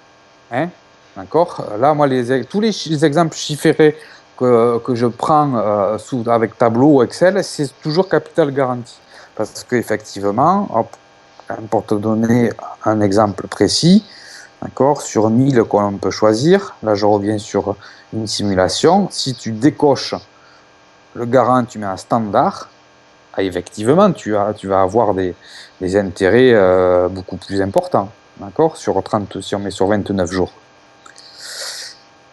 Hein? D'accord. Là, moi, tous les exemples chiffrés que je prends avec tableau ou Excel, c'est toujours capital garanti. Parce qu'effectivement, pour te donner un exemple précis, d'accord, sur 1000 qu'on peut choisir, là, je reviens sur une simulation. Si tu décoches le garant, tu mets un standard, effectivement, tu vas avoir des intérêts beaucoup plus importants. D'accord, si on met sur 29 jours.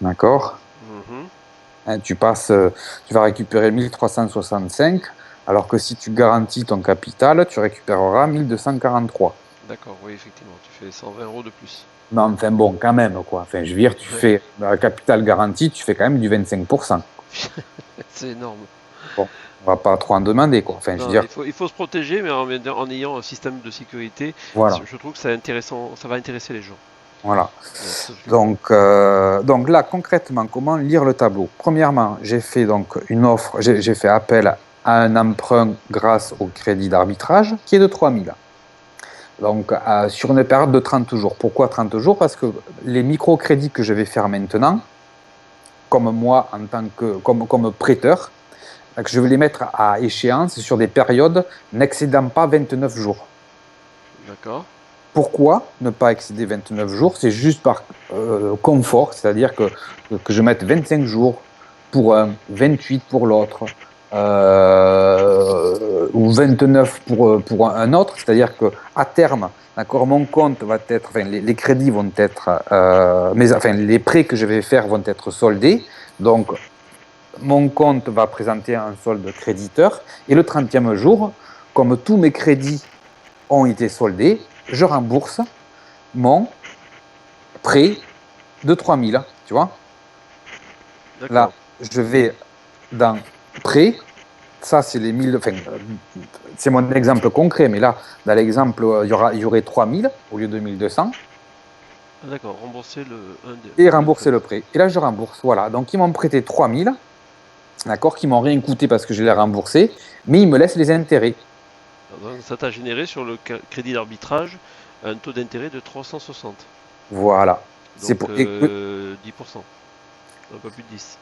D'accord. Tu vas récupérer 1365, alors que si tu garantis ton capital, tu récupéreras 1243. D'accord, oui, effectivement, tu fais 120 € de plus. Non, enfin bon, quand même, quoi. Enfin, je veux dire, tu fais capital garanti, tu fais quand même du 25%. C'est énorme. Bon, on va pas trop en demander, quoi. Enfin, non, je veux dire... il faut se protéger, mais en ayant un système de sécurité, voilà. Je trouve que c'est intéressant, ça va intéresser les gens. Voilà. Donc là, concrètement, comment lire le tableau? Premièrement, j'ai fait donc une offre, j'ai fait appel à un emprunt grâce au crédit d'arbitrage qui est de 3000. Donc, sur une période de 30 jours. Pourquoi 30 jours? Parce que les microcrédits que je vais faire maintenant, comme moi, en tant que comme prêteur, je vais les mettre à échéance sur des périodes n'excédant pas 29 jours. D'accord. Pourquoi ne pas excéder 29 jours? C'est juste par confort, c'est-à-dire que je mette 25 jours pour un, 28 pour l'autre, ou 29 pour un autre, c'est-à-dire qu'à terme, d'accord, mon compte va être, enfin, les crédits vont être, les prêts que je vais faire vont être soldés, donc mon compte va présenter un solde créditeur et le 30e jour, comme tous mes crédits ont été soldés, je rembourse mon prêt de 3000, tu vois. D'accord. Là, je vais dans prêt, ça c'est les 1000, enfin, c'est mon exemple concret, mais là, dans l'exemple, il y aurait 3000 au lieu de 1200 Ah, d'accord, rembourser et rembourser le prêt. Et là, je rembourse, voilà. Donc, ils m'ont prêté 3000, d'accord, qui m'ont rien coûté parce que je l'ai remboursé, mais ils me laissent les intérêts. Donc, ça t'a généré sur le crédit d'arbitrage un taux d'intérêt de 360. Voilà. Donc, pour 10%. Un peu plus de 10.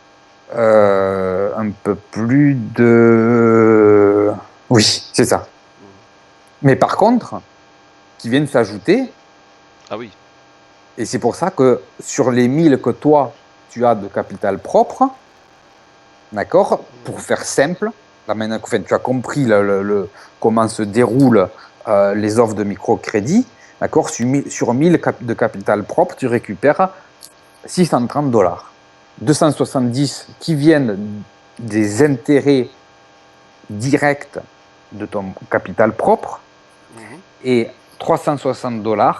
un peu plus de... Oui, c'est ça. Mais par contre, qui viennent s'ajouter, Ah oui, et c'est pour ça que sur les 1000 que toi, tu as de capital propre, d'accord, pour faire simple, là maintenant que tu as compris comment se déroulent les offres de microcrédit, d'accord, sur 1000 de capital propre, tu récupères 630 $. 270 qui viennent des intérêts directs de ton capital propre et 360 $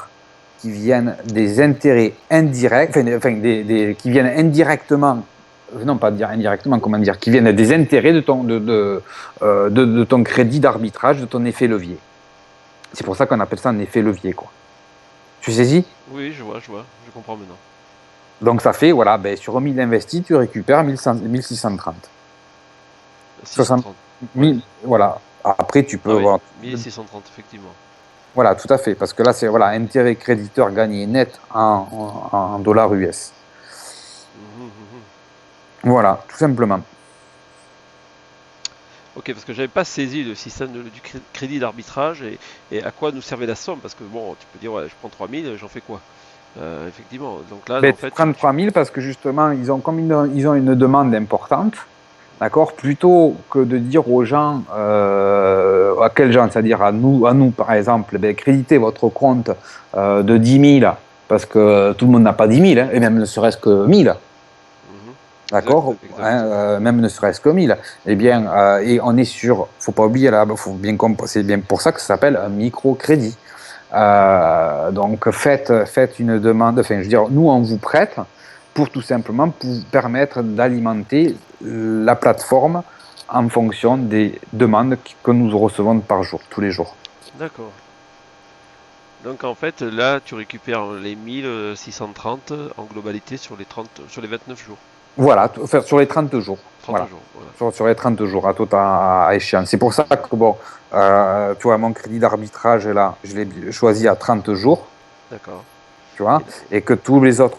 qui viennent des intérêts indirects, qui viennent indirectement, non pas dire indirectement, comment dire, qui viennent des intérêts de ton crédit d'arbitrage, de ton effet levier. C'est pour ça qu'on appelle ça un effet levier, quoi. Tu saisis? oui, je vois, je comprends maintenant. Donc ça fait, voilà, sur 1000 investis, tu récupères 1630. 630. 1000, voilà. Après, tu peux avoir... 1630, effectivement. Voilà, tout à fait. Parce que là, c'est voilà, intérêt créditeur gagné net en dollars US. Voilà, tout simplement. Ok, parce que j'avais pas saisi le système du crédit d'arbitrage et à quoi nous servait la somme. Parce que bon, tu peux dire, ouais, je prends 3000, j'en fais quoi? Effectivement. Donc là, en fait, 33 000 parce que justement, comme ils ont une demande importante, d'accord, plutôt que de dire aux gens, à quels gens, c'est-à-dire à nous par exemple, créditez votre compte de 10 000 parce que tout le monde n'a pas 10 000, et même ne serait-ce que 1000. D'accord, même ne serait-ce que 1000. Eh bien, et on est sur, faut pas oublier là, c'est bien pour ça que ça s'appelle un microcrédit. Donc faites une demande, enfin je veux dire, nous on vous prête pour tout simplement pour permettre d'alimenter la plateforme en fonction des demandes que nous recevons par jour, tous les jours. D'accord. Donc en fait là tu récupères les 1630 en globalité sur les 29 jours. Voilà, sur les 30 jours. 30 voilà. jours, voilà. Sur les 30 jours à échéance. C'est pour ça que bon, tu vois, mon crédit d'arbitrage là, je l'ai choisi à 30 jours. D'accord. Tu vois, et que tous les autres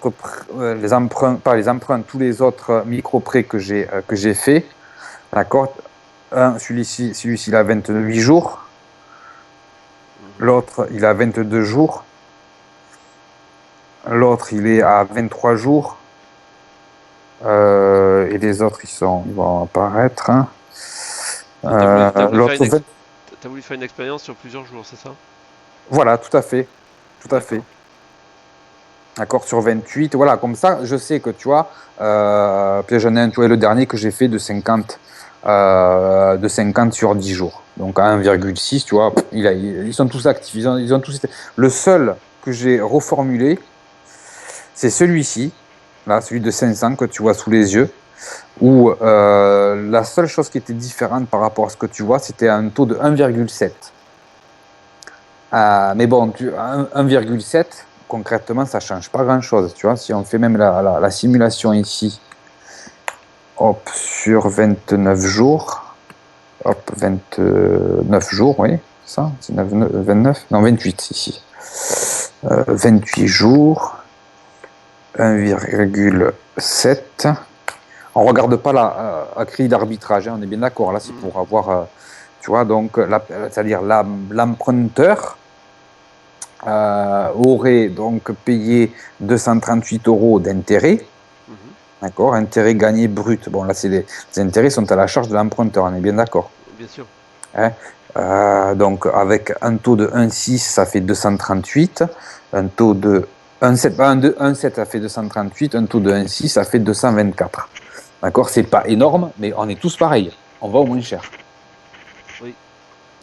tous les autres micro-prêts que j'ai fait, d'accord, celui-ci il a 28 jours, l'autre il a 22 jours, l'autre il est à 23 jours, et les autres ils vont apparaître. Hein. T'as voulu faire une expérience sur plusieurs jours, c'est ça? Voilà, tout à fait. Tout à fait. D'accord, sur 28, voilà, comme ça, je sais que, tu vois, puis j'en ai un, tu vois, le dernier que j'ai fait de 50 sur 10 jours. Donc, à 1,6, tu vois, ils sont tous actifs, ils ont tous été... Le seul que j'ai reformulé, c'est celui-ci, là, celui de 500 que tu vois sous les yeux, où la seule chose qui était différente par rapport à ce que tu vois, c'était un taux de 1,7. Mais bon, 1,7, concrètement, ça ne change pas grand-chose. Tu vois, si on fait même la simulation ici, hop, sur 29 jours, hop, 29 jours, oui, ça, c'est 29, non, 28 ici. 28 jours, 1,7. On ne regarde pas la crédit d'arbitrage, hein, on est bien d'accord, là, c'est pour avoir, tu vois, donc, c'est-à-dire l'emprunteur aurait donc payé 238 € d'intérêt, d'accord, intérêt gagné brut. Bon, là, les intérêts sont à la charge de l'emprunteur, on est bien d'accord. Bien sûr. Hein, donc, avec un taux de 1,6, ça fait 238, un taux de 1,7, ça fait 238, un taux de 1,6, ça fait 224. D'accord? C'est pas énorme, mais on est tous pareils. On va au moins cher. Oui.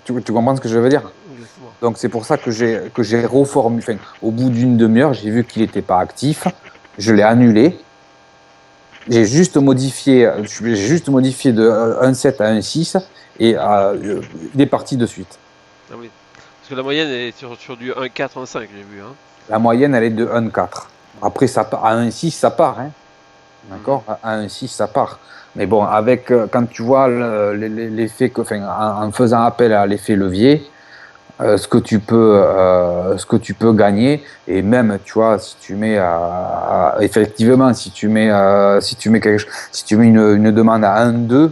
Tu comprends ce que je veux dire? Exactement. Donc c'est pour ça que j'ai reformulé. Enfin, au bout d'une demi-heure, j'ai vu qu'il n'était pas actif. Je l'ai annulé. J'ai juste modifié de 1,7 à 1,6 et il est parti de suite. Ah oui. Parce que la moyenne est sur du 1,4, 1,5, j'ai vu. Hein. La moyenne, elle est de 1,4. Après, ça, à 1,6, ça part. Hein. D'accord? À 1,6, ça part. Mais bon, avec, quand tu vois l'effet, en faisant appel à l'effet levier, ce que tu peux gagner, et même, tu vois, si tu mets effectivement, si tu mets une demande à 1,2,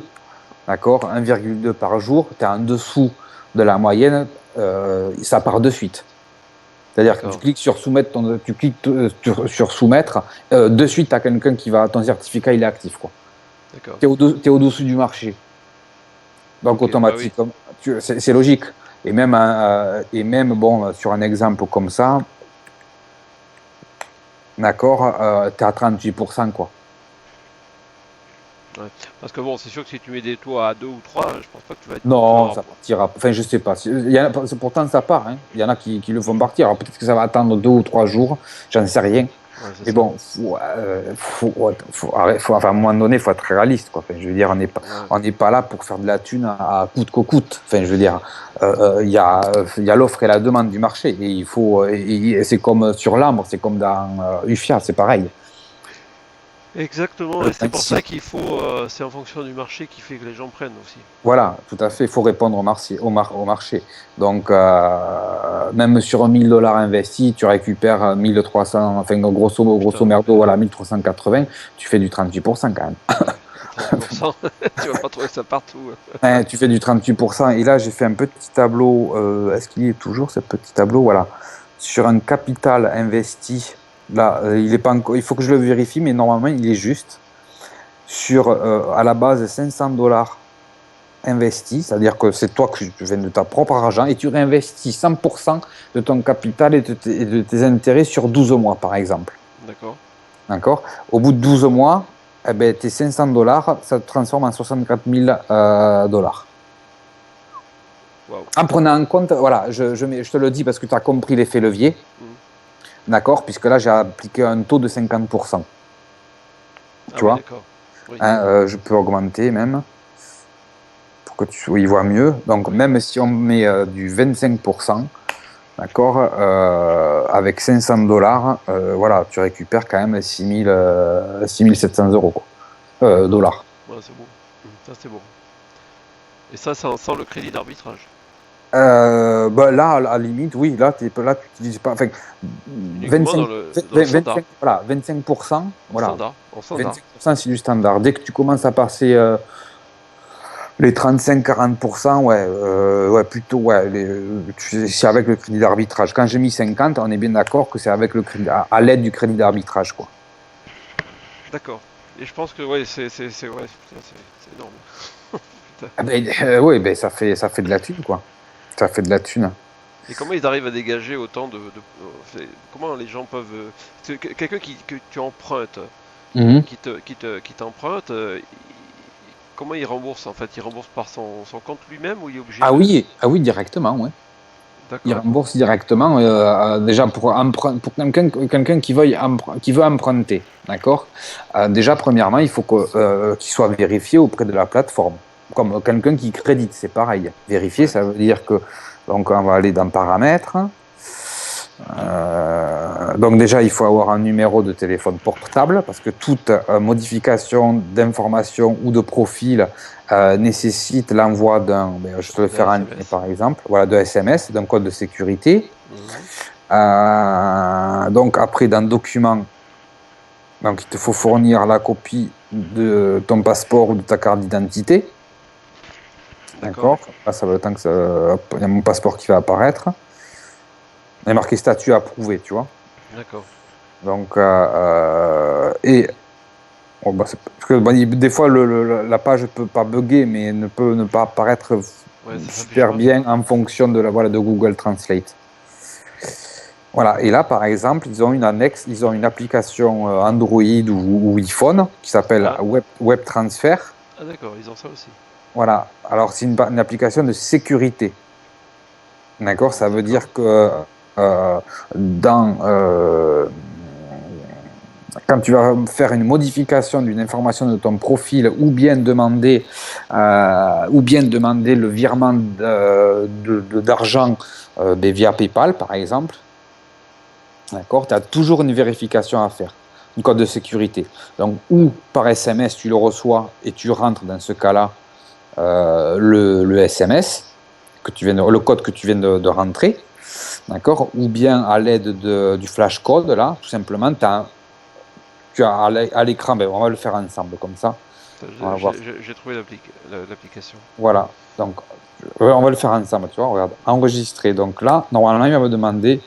d'accord, 1,2 par jour, tu es en dessous de la moyenne, ça part de suite. C'est-à-dire que tu cliques sur soumettre, sur soumettre, de suite, tu as quelqu'un qui va, ton certificat, il est actif, quoi. D'accord. Tu es au-dessus du marché. Donc, Ok, automatiquement, c'est logique. Et même, bon, sur un exemple comme ça, d'accord, tu es à 38%, quoi. Ouais. Parce que bon, c'est sûr que si tu mets des taux à 2 ou 3, je pense pas que tu vas être. Non, ça partira. Enfin, je sais pas. Pourtant, ça part. Hein. Il y en a qui le font partir. Alors, peut-être que ça va attendre 2 ou 3 jours. J'en sais rien. Ouais, Mais ça. bon, enfin, à un moment donné, il faut être réaliste, quoi. Enfin, je veux dire, on n'est pas là pour faire de la thune à coûte que coûte. Enfin, je veux dire, il y a l'offre et la demande du marché. Et il faut, et c'est comme sur l'ambre, c'est comme dans UFIA, c'est pareil. Exactement, et c'est pour ça qu'il faut. C'est en fonction du marché qui fait que les gens prennent aussi. Voilà, tout à fait. Il faut répondre au marché. Donc, même sur 1 000 $ investis, tu récupères 1 300, enfin, grosso merdo, voilà, 1 380, tu fais du 38% quand même. 30%, tu vas pas trouver ça partout. Hein, tu fais du 38%. Et là, j'ai fait un petit tableau. Est-ce qu'il y est toujours, ce petit tableau? Voilà. Sur un capital investi, là, il est pas encore, il faut que je le vérifie, mais normalement, il est juste. Sur, à la base, 500 $ investi, c'est-à-dire que c'est toi que tu viens de ta propre argent et tu réinvestis 100% de ton capital et de tes intérêts sur 12 mois, par exemple. D'accord. D'accord? Au bout de 12 mois, eh ben, tes 500 $, ça te transforme en 64 000 $. Wow. En prenant en compte, voilà, je te le dis parce que tu as compris l'effet levier, d'accord? Puisque là, j'ai appliqué un taux de 50%. Tu vois? D'accord. Oui. Hein, je peux augmenter même. Que tu y vois mieux. Donc, même si on met du 25%, d'accord, avec 500 $, voilà, tu récupères quand même 6 700 €, quoi. Dollars. Ouais, c'est bon. Ça, c'est bon. Et ça, c'est sans le crédit d'arbitrage. Bah, là, à la limite, oui, là, tu n'utilises pas. Enfin, 25, dans le standard. Voilà, 25%, voilà. En standard. 25%, c'est du standard. Dès que tu commences à passer. Les 35-40%, ouais, plutôt, ouais, c'est avec le crédit d'arbitrage. Quand j'ai mis 50, on est bien d'accord que c'est avec le crédit, à l'aide du crédit d'arbitrage, quoi. D'accord. Et je pense que, ouais, c'est énorme. Oui, ben, ça fait de la thune, quoi. Ça fait de la thune. Et comment ils arrivent à dégager autant comment les gens peuvent. Quelqu'un que tu empruntes, qui t'emprunte, comment il rembourse en fait? Il rembourse par son compte lui-même ou il est obligé oui, directement, ouais. D'accord. Il rembourse directement, déjà pour quelqu'un qui veut emprunter, d'accord? Déjà, premièrement, il faut qu'il soit vérifié auprès de la plateforme. Comme quelqu'un qui crédite, c'est pareil. Vérifier, ça veut dire que, donc on va aller dans paramètres. Donc déjà, il faut avoir un numéro de téléphone portable parce que toute modification d'information ou de profil nécessite l'envoi je te le ferai en ligne par exemple, voilà, de SMS, d'un code de sécurité. Donc après, dans Documents, donc il te faut fournir la copie de ton passeport ou de ta carte d'identité. D'accord. Là, ça va le temps que il y a mon passeport qui va apparaître. Il est marqué statut approuvé, tu vois. D'accord. Donc, parce que des fois, la page ne peut pas bugger, mais ne peut ne pas apparaître super bien en fonction de de Google Translate. Voilà, et là, par exemple, ils ont une annexe, ils ont une application Android ou iPhone qui s'appelle Ah, Web Transfer. ah d'accord, ils ont ça aussi. Voilà, alors c'est une application de sécurité. D'accord, ça veut D'accord. dire que euh, dans, quand tu vas faire une modification d'une information de ton profil ou bien demander le virement d'argent via PayPal, par exemple, d'accord, tu as toujours une vérification à faire, une code de sécurité. Donc, ou par SMS, tu le reçois et tu rentres dans ce cas-là le SMS, le code que tu viens de rentrer, d'accord, ou bien à l'aide du flash code, là, tout simplement, tu as à l'écran, ben, on va le faire ensemble comme ça. On va voir. J'ai trouvé l'application. Voilà, donc on va le faire ensemble, tu vois, regarde, enregistrer. Donc là, normalement, il va me demander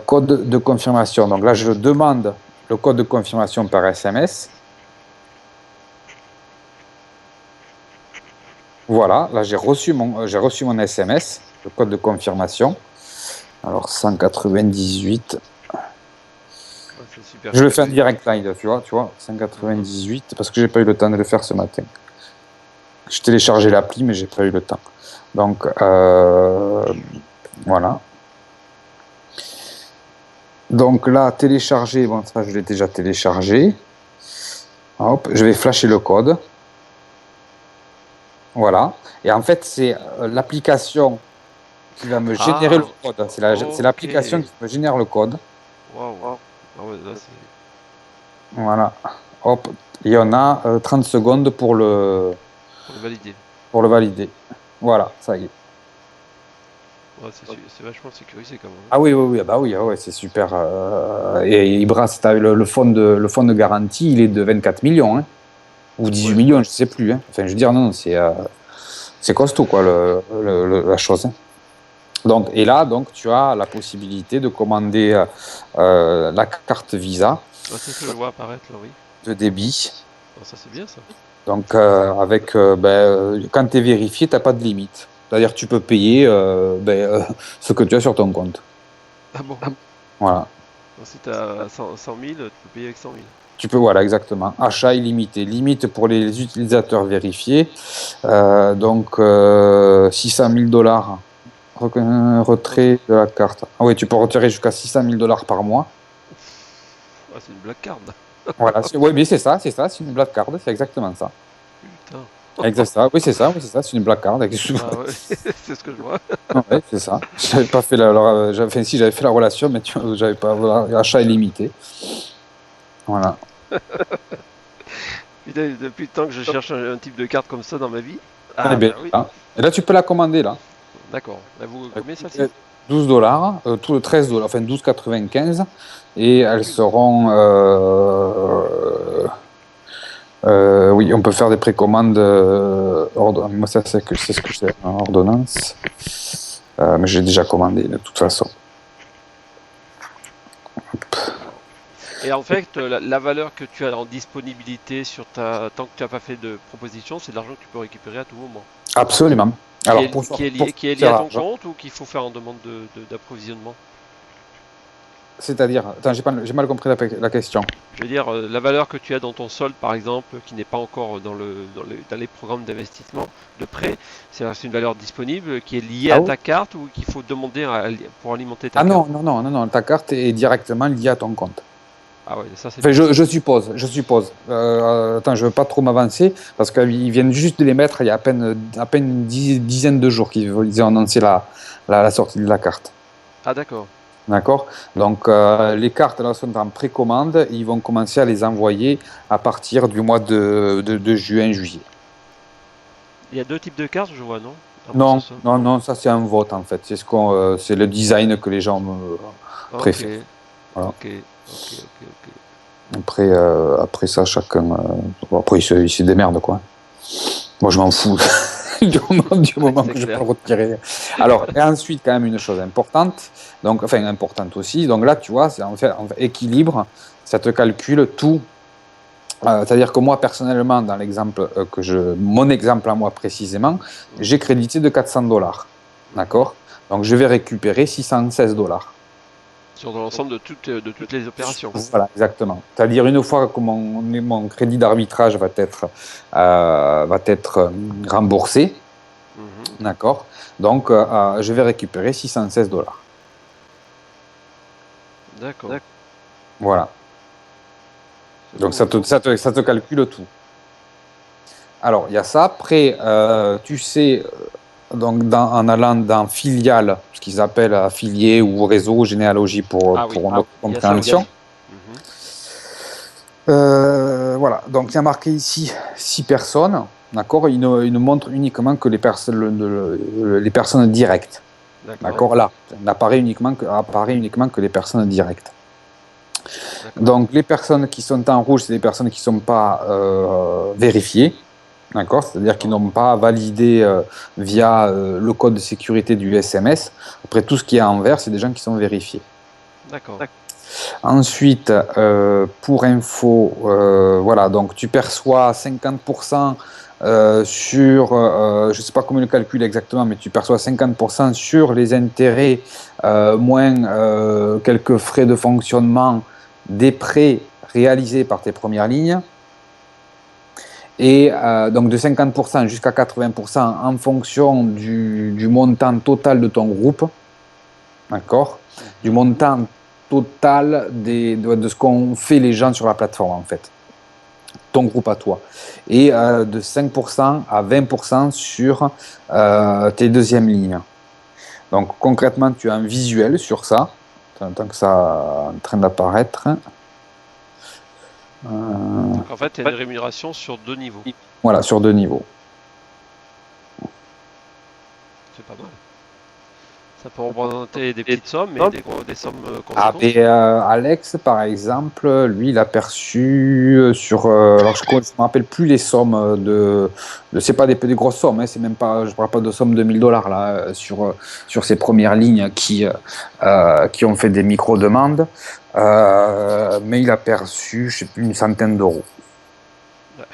code de confirmation. Donc là, je demande le code de confirmation par SMS. Voilà, là, j'ai reçu mon SMS, le code de confirmation. Alors, 198. Ouais, c'est super. Je le fais en direct live, tu vois, 198, parce que j'ai pas eu le temps de le faire ce matin. Je téléchargé l'appli, mais j'ai pas eu le temps. Donc, voilà. Donc là, télécharger, bon, ça, je l'ai déjà téléchargé. Hop, je vais flasher le code. Voilà. Et en fait, c'est l'application qui va me générer le code. C'est l'application qui me génère le code. Waouh. Ah ouais, là, c'est... Voilà. Hop. Il y en a 30 secondes pour le valider. Voilà, ça y est. Ouais, c'est vachement sécurisé quand même. Ah oui, bah oui, ah ouais, c'est super. Et il brasse, le fonds de garantie, il est de 24 millions, hein, ou 18 millions, je ne sais plus. Hein. Enfin, je veux dire, non, c'est costaud, quoi, la chose. Hein. Donc, et là, donc, tu as la possibilité de commander la carte Visa. Ah, c'est ce que je vois apparaître là, oui. De débit. Ah, ça, c'est bien, ça. Donc, quand tu es vérifié, tu n'as pas de limite. C'est-à-dire tu peux payer ce que tu as sur ton compte. Ah bon? Voilà. Donc, si tu as 100 000, tu peux payer avec 100 000. Tu peux, voilà, exactement. Achat illimité. Limite pour les utilisateurs vérifiés. 600 000 $. Retrait de la carte. Ah oui, tu peux retirer jusqu'à 600 000 $ par mois. Ah, c'est une black card. Voilà. Oui, mais c'est ça, c'est une black card, c'est exactement ça. Putain. Exact. Oui, c'est ça, c'est une black card. Ah ouais, c'est ce que je vois. Oui, c'est ça. J'avais pas fait si j'avais fait la relation, mais j'avais pas achat illimité. Voilà. Putain, depuis le temps que je cherche un type de carte comme ça dans ma vie. Ah, ben, oui. là. Et là, tu peux la commander là. D'accord. Elle vaut combien celle-ci? 12 $, tout le 13 $, enfin 12,95, et elles seront. Oui, on peut faire des précommandes. Moi, ça, c'est ce que j'ai en ordonnance. Mais j'ai déjà commandé de toute façon. Hop. Et en fait, la valeur que tu as en disponibilité tant que tu n'as pas fait de proposition, c'est de l'argent que tu peux récupérer à tout moment. Absolument. Alors, qui est lié à ton compte ou qu'il faut faire en demande d'approvisionnement? C'est-à-dire, attends, j'ai mal compris la question. Je veux dire, la valeur que tu as dans ton solde, par exemple, qui n'est pas encore dans les programmes d'investissement, de prêt, c'est une valeur disponible qui est liée à ta carte ou qu'il faut demander pour alimenter ta carte? Non, ta carte est directement liée à ton compte. Ah ouais, ça c'est... Enfin, je suppose. Attends, je veux pas trop m'avancer parce qu'ils viennent juste de les mettre il y a à peine une dizaine de jours qu'ils ont annoncé la sortie de la carte. Ah d'accord. D'accord. Donc les cartes là sont en précommande et ils vont commencer à les envoyer à partir du mois de juillet. Il y a deux types de cartes, je vois, non? Non, ça c'est un vote en fait. C'est le design que les gens préfèrent. Voilà. Ok. Après ça, chacun. Après, il se démerde, quoi. Moi, je m'en fous du moment que je peux le retirer. Alors, et ensuite, quand même, une chose importante. Donc, enfin, importante aussi. Donc là, tu vois, c'est en fait équilibre. Ça te calcule tout. C'est-à-dire que moi, personnellement, dans l'exemple mon exemple à moi précisément, j'ai crédité de 400 $. D'accord? Donc je vais récupérer 616 $. Sur l'ensemble de toutes les opérations. Voilà, exactement. C'est-à-dire une fois que mon crédit d'arbitrage va être remboursé, d'accord. Donc je vais récupérer 616 $. D'accord. Voilà. Donc ça te calcule tout. Alors il y a ça. Après, tu sais, donc en allant dans filiale, ce qu'ils appellent affilié ou réseau, généalogie pour notre compréhension. Voilà, donc il y a marqué ici 6 personnes, d'accord. Il ne montre uniquement que les personnes directes, d'accord. Là, n'apparaît uniquement que les personnes directes. Donc les personnes qui sont en rouge, c'est les personnes qui ne sont pas vérifiées, d'accord. C'est-à-dire qu'ils n'ont pas validé via le code de sécurité du SMS. Après, tout ce qui est en vert, c'est des gens qui sont vérifiés. D'accord. Ensuite, pour info, voilà, donc tu perçois 50% sur, je ne sais pas comment le calcul exactement, mais tu perçois 50% sur les intérêts, moins quelques frais de fonctionnement des prêts réalisés par tes premières lignes. Et donc de 50% jusqu'à 80% en fonction du montant total de ton groupe, d'accord, du montant total de ce qu'ont fait les gens sur la plateforme, en fait, ton groupe à toi, et de 5% à 20% sur tes deuxièmes lignes. Donc concrètement, tu as un visuel sur ça, tant que ça est en train d'apparaître. Donc en fait, tu as une rémunération sur 2 niveaux. Voilà, sur 2 niveaux. C'est pas mal. Ça peut représenter des petites sommes, mais des sommes conséquentes. Alex, par exemple, lui, il a perçu sur. Alors, je ne me rappelle plus les sommes c'est pas des grosses sommes, hein, c'est même pas. Je parle pas de sommes de 1 000 $ là, sur ces premières lignes qui ont fait des micro-demandes. Mais il a perçu, je sais plus, une centaine d'euros. Ouais,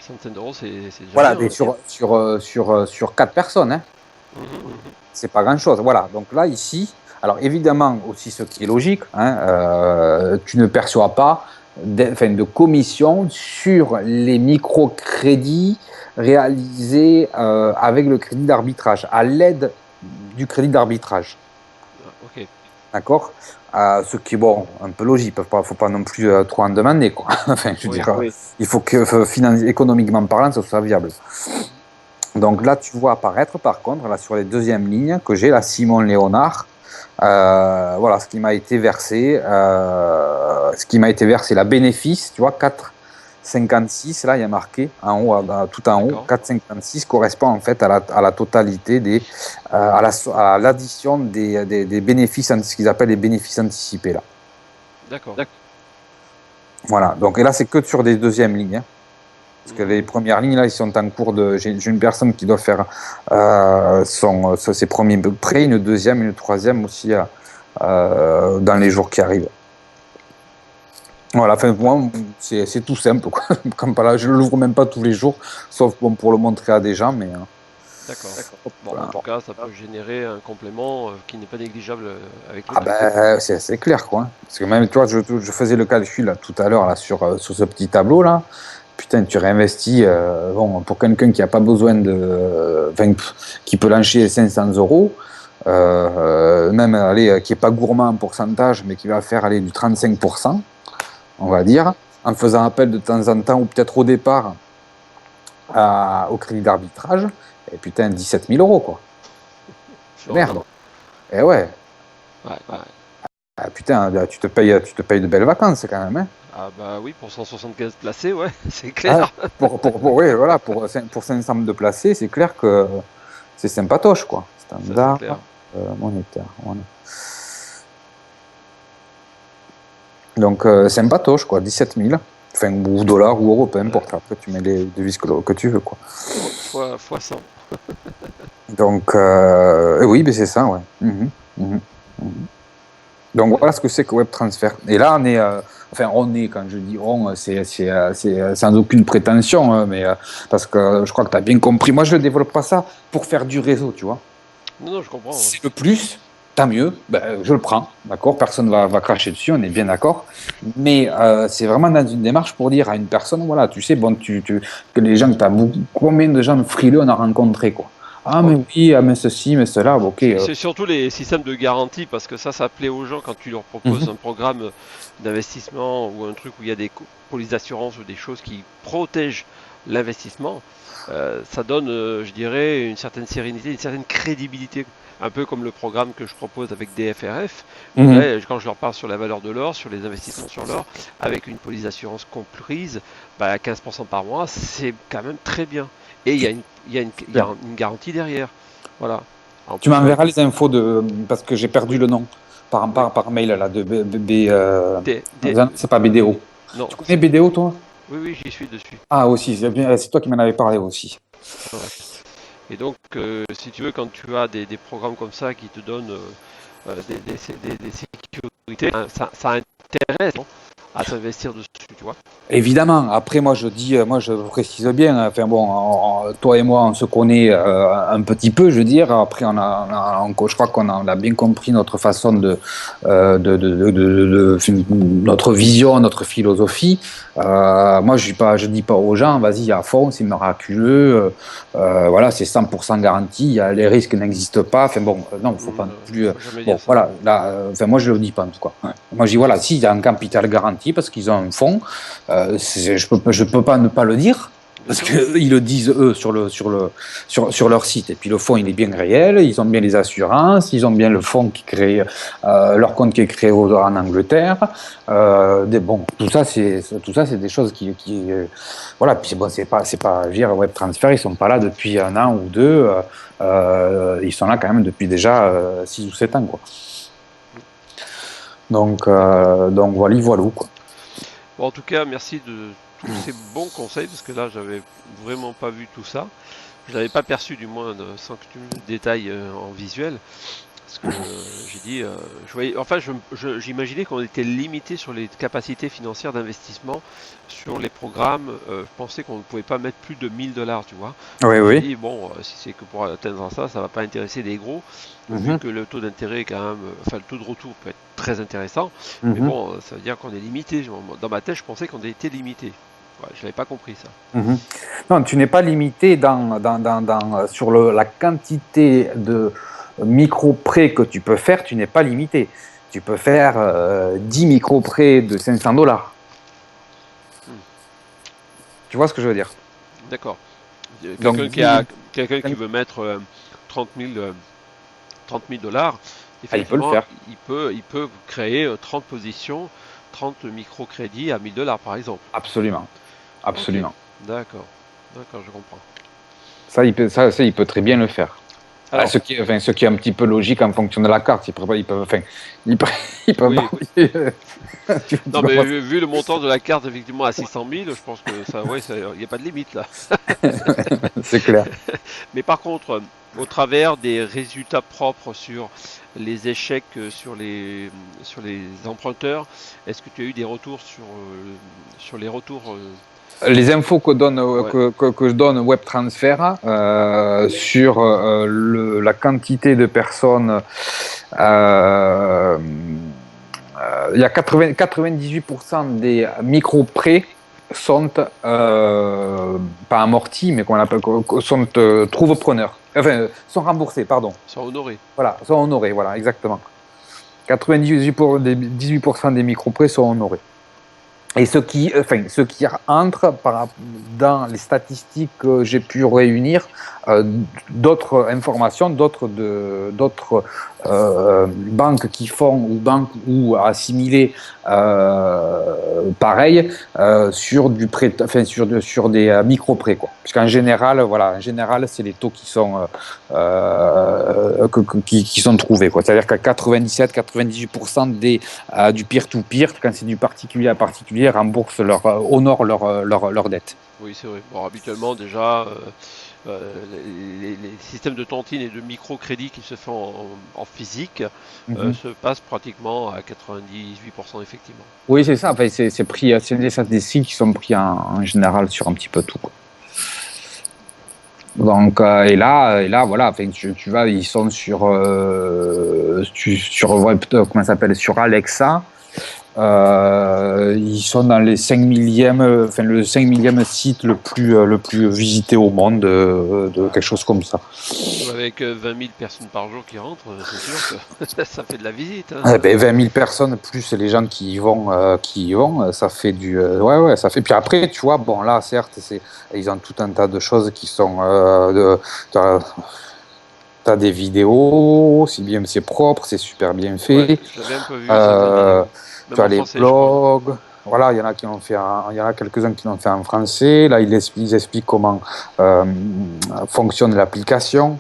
centaines d'euros, c'est déjà voilà, bien, sur 4 personnes. Hein. C'est pas grand chose. Voilà, donc là, ici, alors évidemment, aussi ce qui est logique, hein, tu ne perçois pas de commission sur les microcrédits réalisés avec le crédit d'arbitrage, à l'aide du crédit d'arbitrage. Ok. D'accord. Ce qui est bon, un peu logique, il ne faut pas non plus trop en demander, quoi. Enfin, je veux dire, il faut que économiquement parlant, ça soit viable. Donc là, tu vois apparaître, par contre, là sur les deuxièmes lignes que j'ai, la Simon Léonard, voilà ce qui m'a été versé. La bénéfice, tu vois, 4,56, là il y a marqué en haut, tout en haut, 4,56 correspond en fait à la totalité à l'addition des bénéfices, ce qu'ils appellent les bénéfices anticipés là. D'accord. Voilà, donc et là c'est que sur des deuxièmes lignes. Hein. Parce que les premières lignes, là, ils sont en cours de... J'ai une personne qui doit faire ses premiers prêts, une deuxième, une troisième aussi dans les jours qui arrivent. Voilà, enfin, moi, c'est tout simple, quoi. Comme là, je ne l'ouvre même pas tous les jours, sauf bon, pour le montrer à des gens, mais... D'accord. Bon, voilà. En tout cas, ça peut générer un complément qui n'est pas négligeable avec le temps. C'est clair, quoi. Parce que même, tu vois, je faisais le calcul là, tout à l'heure là, sur ce petit tableau, là. Putain, tu réinvestis, pour quelqu'un qui n'a pas besoin qui peut lâcher 500 €, même qui n'est pas gourmand en pourcentage, mais qui va faire du 35%, on va dire, en faisant appel de temps en temps, ou peut-être au départ, au crédit d'arbitrage, et putain, 17 000 €, quoi. Merde. Et ouais. Putain, tu te payes de belles vacances quand même, hein. Ah bah oui, pour 175 placés, ouais, c'est clair. Oui, voilà, pour 500 de placés, c'est clair que c'est sympatoche, quoi. Standard monétaire. Voilà. Donc, sympatoche, quoi, 17 000. Enfin, ou dollars ou euros, peu importe. Après, tu mets les devises que tu veux, quoi. Fois 100. Donc, oui, mais c'est ça, ouais. Donc voilà ce que c'est que WebTransfer. Et là, quand je dis on, c'est sans aucune prétention, mais parce que je crois que tu as bien compris. Moi, je ne développe pas ça pour faire du réseau, tu vois. Non, je comprends. C'est le plus, tant mieux, ben, je le prends, d'accord? Personne va cracher dessus, on est bien d'accord. Mais c'est vraiment dans une démarche pour dire à une personne, voilà, tu sais, bon, que les gens, combien de gens frileux on a rencontrés, quoi. Ah, mais oui, ah, mais ceci, mais cela, bon, ok. C'est surtout les systèmes de garantie, parce que ça plaît aux gens quand tu leur proposes un programme d'investissement ou un truc où il y a des polices d'assurance ou des choses qui protègent l'investissement. Ça donne, je dirais, une certaine sérénité, une certaine crédibilité, un peu comme le programme que je propose avec DFRF. Là, quand je leur parle sur la valeur de l'or, sur les investissements sur l'or, avec une police d'assurance comprise, bah, 15% par mois, c'est quand même très bien. Et il y a une garantie derrière. Voilà. En Tu plus, m'enverras les infos parce que j'ai perdu le nom par mail là c'est pas BDO. Non, Tu connais BDO toi? oui, j'y suis dessus. Ah aussi, c'est toi qui m'en avais parlé aussi. Ouais. Et donc, si tu veux, quand tu as des programmes comme ça qui te donnent des sécurités, ça intéresse, non, à s'investir dessus, tu vois. Évidemment, après moi je précise bien, enfin bon, toi et moi on se connaît un petit peu, je veux dire, après je crois qu'on a bien compris notre façon notre vision, notre philosophie. Moi je dis pas aux gens, vas-y à fond, c'est miraculeux, voilà, c'est 100% garanti, les risques n'existent pas, enfin bon, non, faut pas non plus, bon, voilà, là, enfin moi je le dis pas en tout cas. Ouais. Moi je dis voilà, s'il y a un capital garanti parce qu'ils ont un fonds, je peux pas ne pas le dire parce qu'ils le disent eux sur leur site, et puis le fonds il est bien réel, ils ont bien les assurances, ils ont bien le fonds qui crée leur compte qui est créé en Angleterre, bon, tout ça c'est des choses qui voilà, puis bon, c'est pas je veux dire, Web Transfer, ils sont pas là depuis un an ou deux, ils sont là quand même depuis déjà 6 ou 7 ans, quoi. Donc voilà quoi. Bon, en tout cas, merci de tous ces bons conseils, parce que là, j'avais vraiment pas vu tout ça. Je l'avais pas perçu, du moins, sans que tu me détailles en visuel. Parce que j'ai dit, j'imaginais qu'on était limité sur les capacités financières d'investissement sur les programmes. Je pensais qu'on ne pouvait pas mettre plus de 1000 $, tu vois. Oui. J'ai dit, bon, si c'est que pour atteindre ça va pas intéresser des gros, vu que le taux d'intérêt est quand même, enfin le taux de retour peut être très intéressant, mais bon, ça veut dire qu'on est limité. Dans ma tête, je pensais qu'on était limité. Ouais, je l'avais pas compris ça. Non, tu n'es pas limité sur la quantité de micro-prêts que tu peux faire, tu n'es pas limité. Tu peux faire 10 micro-prêts de 500 $. Tu vois ce que je veux dire? D'accord. Quelqu'un qui veut mettre 30 000 $, il peut le faire. Il peut créer 30 positions, 30 microcrédits à 1000 $ par exemple. Absolument. Okay. D'accord, je comprends. Ça, il peut très bien le faire. Alors, ce qui est un petit peu logique en fonction de la carte. Ils peuvent oui. Non, mais vu le montant de la carte, effectivement, à 600 000, je pense que il n'y a pas de limite là. C'est clair. Mais par contre, au travers des résultats propres sur les échecs sur les emprunteurs, est-ce que tu as eu des retours sur les retours les infos que je donne Web Transfer sur la quantité de personnes, il y a 98% des micro-prêts sont pas amortis, mais qu'on appelle sont trouve-preneurs, enfin sont remboursés, pardon. Sont honorés. Voilà, sont honorés, voilà, exactement. 98% des micro-prêts sont honorés. Et ce qui entre dans les statistiques que j'ai pu réunir, d'autres informations, d'autres banques qui font ou assimilées pareil sur du prêt, enfin sur des micro-prêts, quoi. Puisqu'en général, c'est les taux qui sont qui sont trouvés, quoi. C'est-à-dire qu'à 97-98% du peer-to-peer, quand c'est du particulier à particulier, remboursent honorent leur dette. Oui, c'est vrai. Bon, habituellement déjà. Les systèmes de tontine et de microcrédit qui se font en physique se passent pratiquement à 98% effectivement. Oui, c'est ça. Enfin, c'est des statistiques qui sont pris en général sur un petit peu tout, quoi. Donc, et là, voilà, enfin, tu vas, ils sont comment ça s'appelle, sur Alexa. Ils sont dans les 5 millième, enfin, le 5 millième site le plus visité au monde, de quelque chose comme ça. Avec 20 000 personnes par jour qui rentrent, c'est sûr que ça fait de la visite. Hein. Eh ben, 20 000 personnes plus les gens qui y vont, ça fait ouais, ça fait. Puis après, tu vois, bon, là, certes, ils ont tout un tas de choses qui sont, t'as des vidéos, c'est propre, c'est super bien fait. Ouais, je l'avais un peu vu certaines vidéos. Tu Même as en les français, je crois. blogs. Voilà, il y en a qui l'ont fait, il y en a quelques-uns qui l'ont fait en français. Là, ils expliquent comment fonctionne l'application,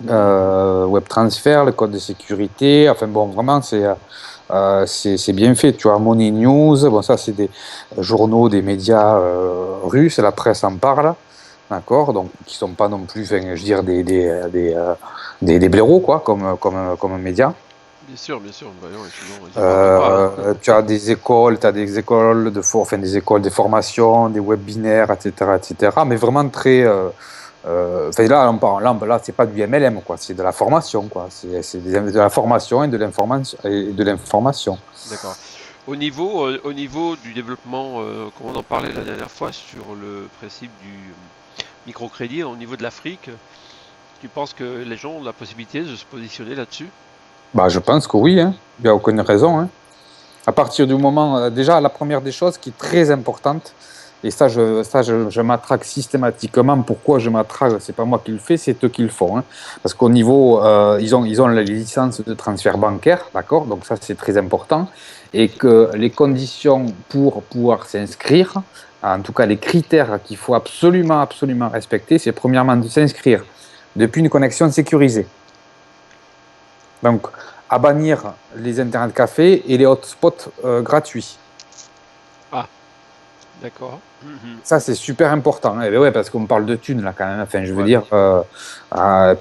WebTransfer, le code de sécurité. Enfin bon, vraiment, c'est bien fait. Tu vois, Money News, bon, ça, c'est des journaux, des médias russes, la presse en parle. D'accord, donc qui sont pas non plus, enfin, je veux dire, des blaireaux, quoi, comme médias. Bien sûr, bah non, sinon ils n'en parlent pas. Hein. Tu as des écoles, enfin, des écoles, des formations, des webinaires, etc., etc. Mais vraiment très, enfin, là, c'est pas du MLM, quoi. C'est de la formation, quoi. De la formation et de l'information. D'accord. Au niveau du développement, comme on en parlait la dernière fois sur le principe du microcrédit, au niveau de l'Afrique, tu penses que les gens ont la possibilité de se positionner là-dessus? Bah, je pense que oui, hein. Il n'y a aucune raison, hein. À partir du moment, déjà, la première des choses qui est très importante, et je m'attraque systématiquement. Pourquoi je m'attraque? C'est pas moi qui le fais, c'est eux qui le font, hein. Parce qu'au niveau, ils ont la licence de transfert bancaire, d'accord? Donc ça, c'est très important. Et que les conditions pour pouvoir s'inscrire, en tout cas les critères qu'il faut absolument, absolument respecter, c'est premièrement de s'inscrire depuis une connexion sécurisée. Donc, à bannir les internet cafés et les hotspots gratuits. Ah, d'accord. Ça, c'est super important. Eh ben ouais, parce qu'on parle de thunes, là, quand même. Enfin, je veux Ouais, dire,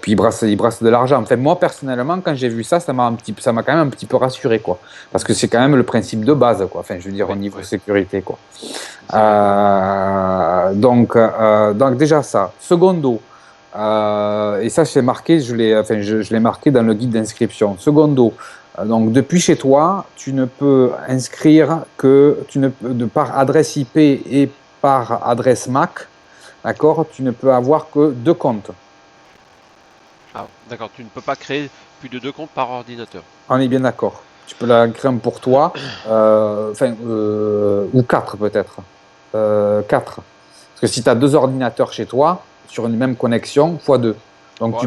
puis ils brassent de l'argent. Enfin, moi, personnellement, quand j'ai vu ça, ça m'a quand même un petit peu rassuré, quoi. Parce que c'est quand même le principe de base, quoi. Enfin, je veux dire, au niveau sécurité, quoi. c'est vrai. Donc déjà ça. Secondo, et ça je l'ai marqué dans le guide d'inscription. Secondo, donc depuis chez toi, tu ne peux inscrire par adresse IP et par adresse MAC, d'accord, tu ne peux avoir que 2 comptes. Ah, d'accord, tu ne peux pas créer plus de 2 comptes par ordinateur. On est bien d'accord. Tu peux la créer un pour toi, ou 4 peut-être. 4. Parce que si tu as 2 ordinateurs chez toi, sur une même connexion, x 2. Donc Bon,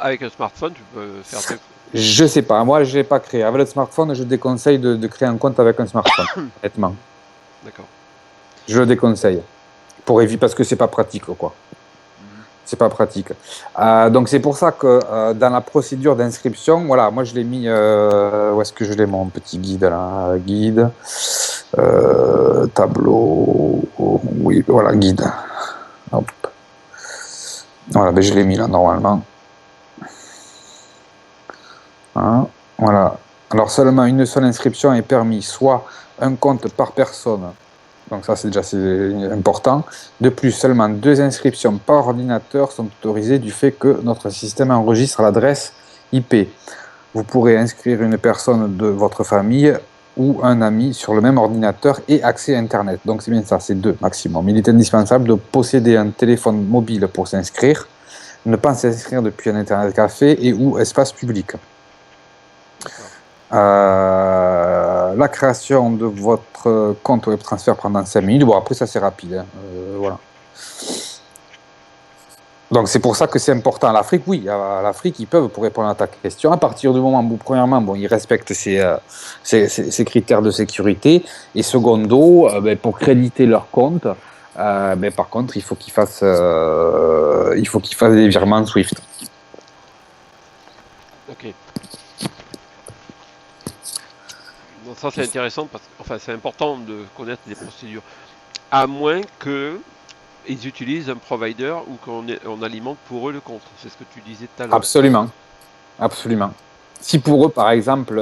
avec un smartphone, tu peux faire 2. Je sais pas, moi je l'ai pas créé. Avec le smartphone, je déconseille de créer un compte avec un smartphone, honnêtement. D'accord. Je le déconseille. Pour éviter, parce que c'est pas pratique, quoi. C'est pas pratique. Donc c'est pour ça que dans la procédure d'inscription, voilà, moi je l'ai mis. Où est-ce que je l'ai mon petit guide là? Guide, tableau. Oui, voilà, guide. Hop. Voilà, ben je l'ai mis là normalement. Hein, voilà. Alors seulement une seule inscription est permise, soit un compte par personne. Donc ça c'est important. De plus, seulement 2 inscriptions par ordinateur sont autorisées du fait que notre système enregistre l'adresse IP. Vous pourrez inscrire une personne de votre famille ou un ami sur le même ordinateur et accès à Internet. Donc c'est bien ça, c'est 2 maximum. Il est indispensable de posséder un téléphone mobile pour s'inscrire, ne pas s'inscrire depuis un Internet café et ou espace public. La création de votre compte WebTransfer pendant 5 minutes. Bon, après, ça, c'est rapide. Hein. Voilà. Donc, c'est pour ça que c'est important. À l'Afrique, oui. À l'Afrique, ils peuvent, pour répondre à ta question, à partir du moment où, premièrement, bon, ils respectent ces critères de sécurité. Et secondo, pour créditer leur compte, par contre, il faut qu'ils fassent des virements Swift. Ok. Donc ça c'est intéressant parce que c'est important de connaître les procédures. À moins que ils utilisent un provider ou on alimente pour eux le compte. C'est ce que tu disais tout à l'heure. Absolument. Absolument. Si pour eux, par exemple,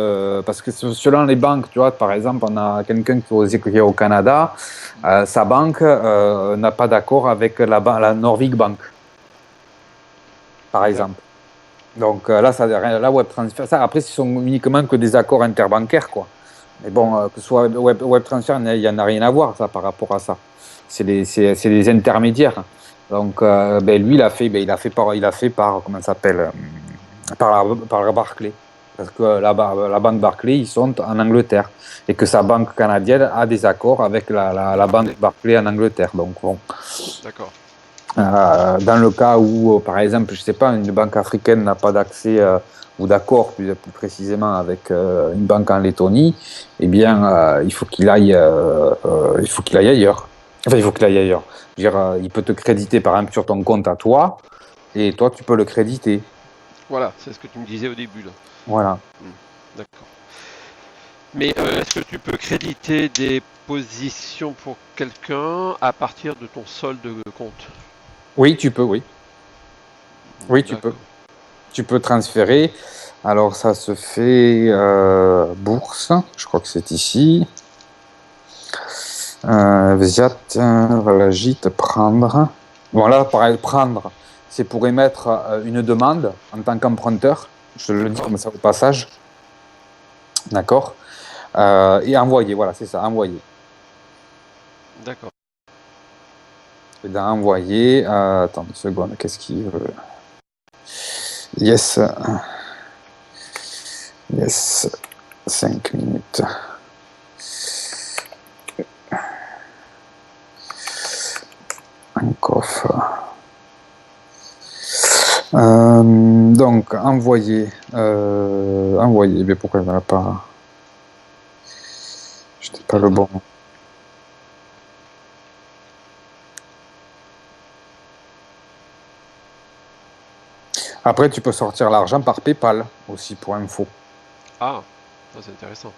parce que selon les banques, tu vois, par exemple, on a quelqu'un qui est au Canada, sa banque n'a pas d'accord avec la Norvig Bank. par exemple. Donc là, la web transfert, ça, après, ce sont uniquement que des accords interbancaires, quoi. Mais bon, que ce soit web transfert, il n'y en a rien à voir, ça, par rapport à ça. C'est les intermédiaires. Donc, lui, il a fait par comment ça s'appelle, par Barclays. Parce que la banque Barclays, ils sont en Angleterre. Et que sa banque canadienne a des accords avec la banque Barclays en Angleterre. Donc, bon. D'accord. Dans le cas où, par exemple, je sais pas, une banque africaine n'a pas d'accès ou d'accord plus précisément avec une banque en Lettonie, eh bien, il faut qu'il aille ailleurs. Enfin, il faut qu'il aille ailleurs. Je veux dire, il peut te créditer par exemple sur ton compte à toi, et toi, tu peux le créditer. Voilà, c'est ce que tu me disais au début là. Voilà. D'accord. Mais est-ce que tu peux créditer des positions pour quelqu'un à partir de ton solde de compte? Oui, tu peux, oui. Oui, tu peux. D'accord. Tu peux transférer. Alors, ça se fait bourse. Je crois que c'est ici. Взять, вложить, prendre. Bon, là, pareil, prendre, c'est pour émettre une demande en tant qu'emprunteur. Je le dis comme ça au passage. D'accord. Et envoyer, voilà, c'est ça, envoyer. D'accord. Et dans envoyer, attends une seconde, qu'est-ce qu'il veut? Yes. Yes. 5 minutes. Un coffre. Donc, envoyer. Envoyer. Mais pourquoi il ne pas. Je n'ai pas le bon. Après, tu peux sortir l'argent par PayPal aussi, pour info. Ah, ça c'est intéressant.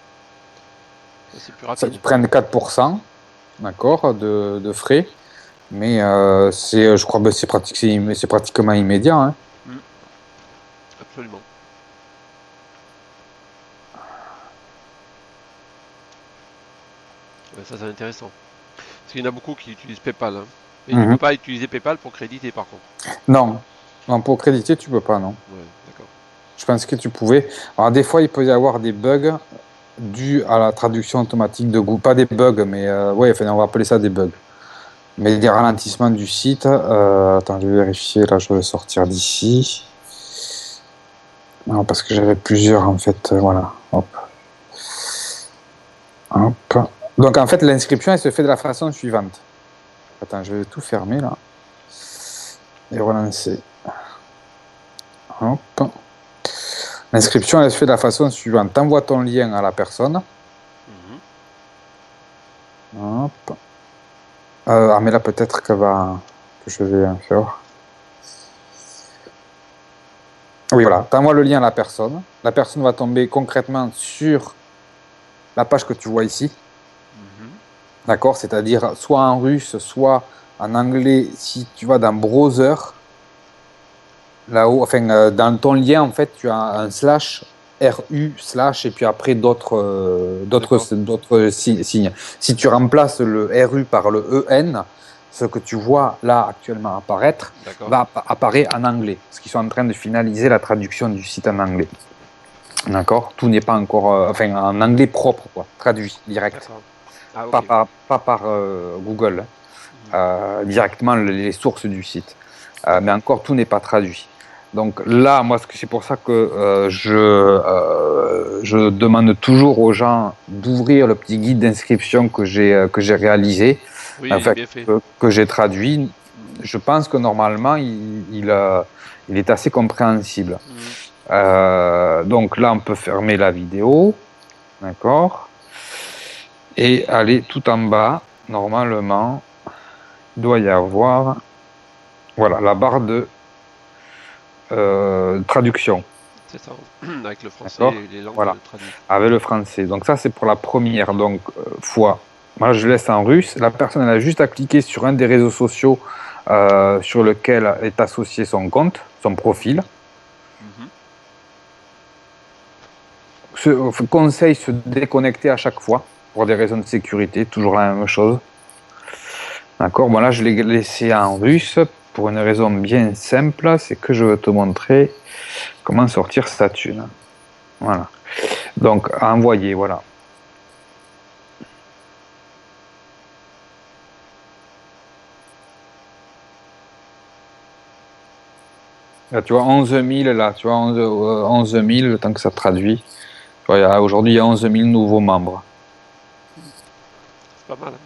Ça, c'est plus Ça, rapide. ils prennent 4%, d'accord, de frais. Mais je crois que c'est pratiquement immédiat. Hein. Absolument. Ouais, ça c'est intéressant. Parce qu'il y en a beaucoup qui utilisent PayPal. Hein. Et tu ne peux pas utiliser PayPal pour créditer par contre. Non. Non, pour créditer, tu peux pas, non. Ouais, d'accord. Je pense que tu pouvais. Alors, des fois, il peut y avoir des bugs dus à la traduction automatique de Google. Pas des bugs, mais ouais, enfin, on va appeler ça des bugs. Mais des ralentissements du site. Attends, je vais vérifier. Là, je vais sortir d'ici. Non, parce que j'avais plusieurs, en fait. Voilà. Hop. Hop. Donc, en fait, l'inscription, elle se fait de la façon suivante. Attends, je vais tout fermer, là. Et relancer. Hop. L'inscription, elle se fait de la façon suivante. Tu envoies ton lien à la personne. Hop. Mais là, peut-être que je vais faire. Oui, voilà. Tu envoies le lien à la personne. La personne va tomber concrètement sur la page que tu vois ici. D'accord? C'est-à-dire soit en russe, soit en anglais, si tu vas dans browser. Là-haut, enfin, dans ton lien, en fait, tu as un slash, RU, slash, et puis après d'autres signes. Si tu remplaces le RU par le EN, ce que tu vois là actuellement apparaître va apparaître en anglais, parce qu'ils sont en train de finaliser la traduction du site en anglais. D'accord? Tout n'est pas encore, enfin, en anglais propre, quoi, traduit, direct. Ah, okay. Pas par Google, directement les sources du site. Mais encore, tout n'est pas traduit. Donc là, moi, c'est pour ça que je demande toujours aux gens d'ouvrir le petit guide d'inscription que j'ai réalisé, oui, enfin, bien fait. que j'ai traduit. Je pense que normalement, il est assez compréhensible. Donc là, on peut fermer la vidéo, d'accord, et aller tout en bas. Normalement, il doit y avoir, voilà, la barre de traduction. C'est ça, avec le français et les langues traduites. Avec le français. Donc ça, c'est pour la première fois. Moi, je laisse en russe. La personne, elle a juste à cliquer sur un des réseaux sociaux sur lequel est associé son compte, son profil. Conseil, se déconnecter à chaque fois pour des raisons de sécurité, toujours la même chose. D'accord. Bon, là, je l'ai laissé en russe pour une raison bien simple, c'est que je veux te montrer comment sortir sa thune. Voilà. Donc, à envoyer, voilà. Là, tu vois, 11 000, là, tu vois, 11 000, le temps que ça traduit. Tu vois, aujourd'hui, il y a 11 000 nouveaux membres. C'est pas mal. Hein.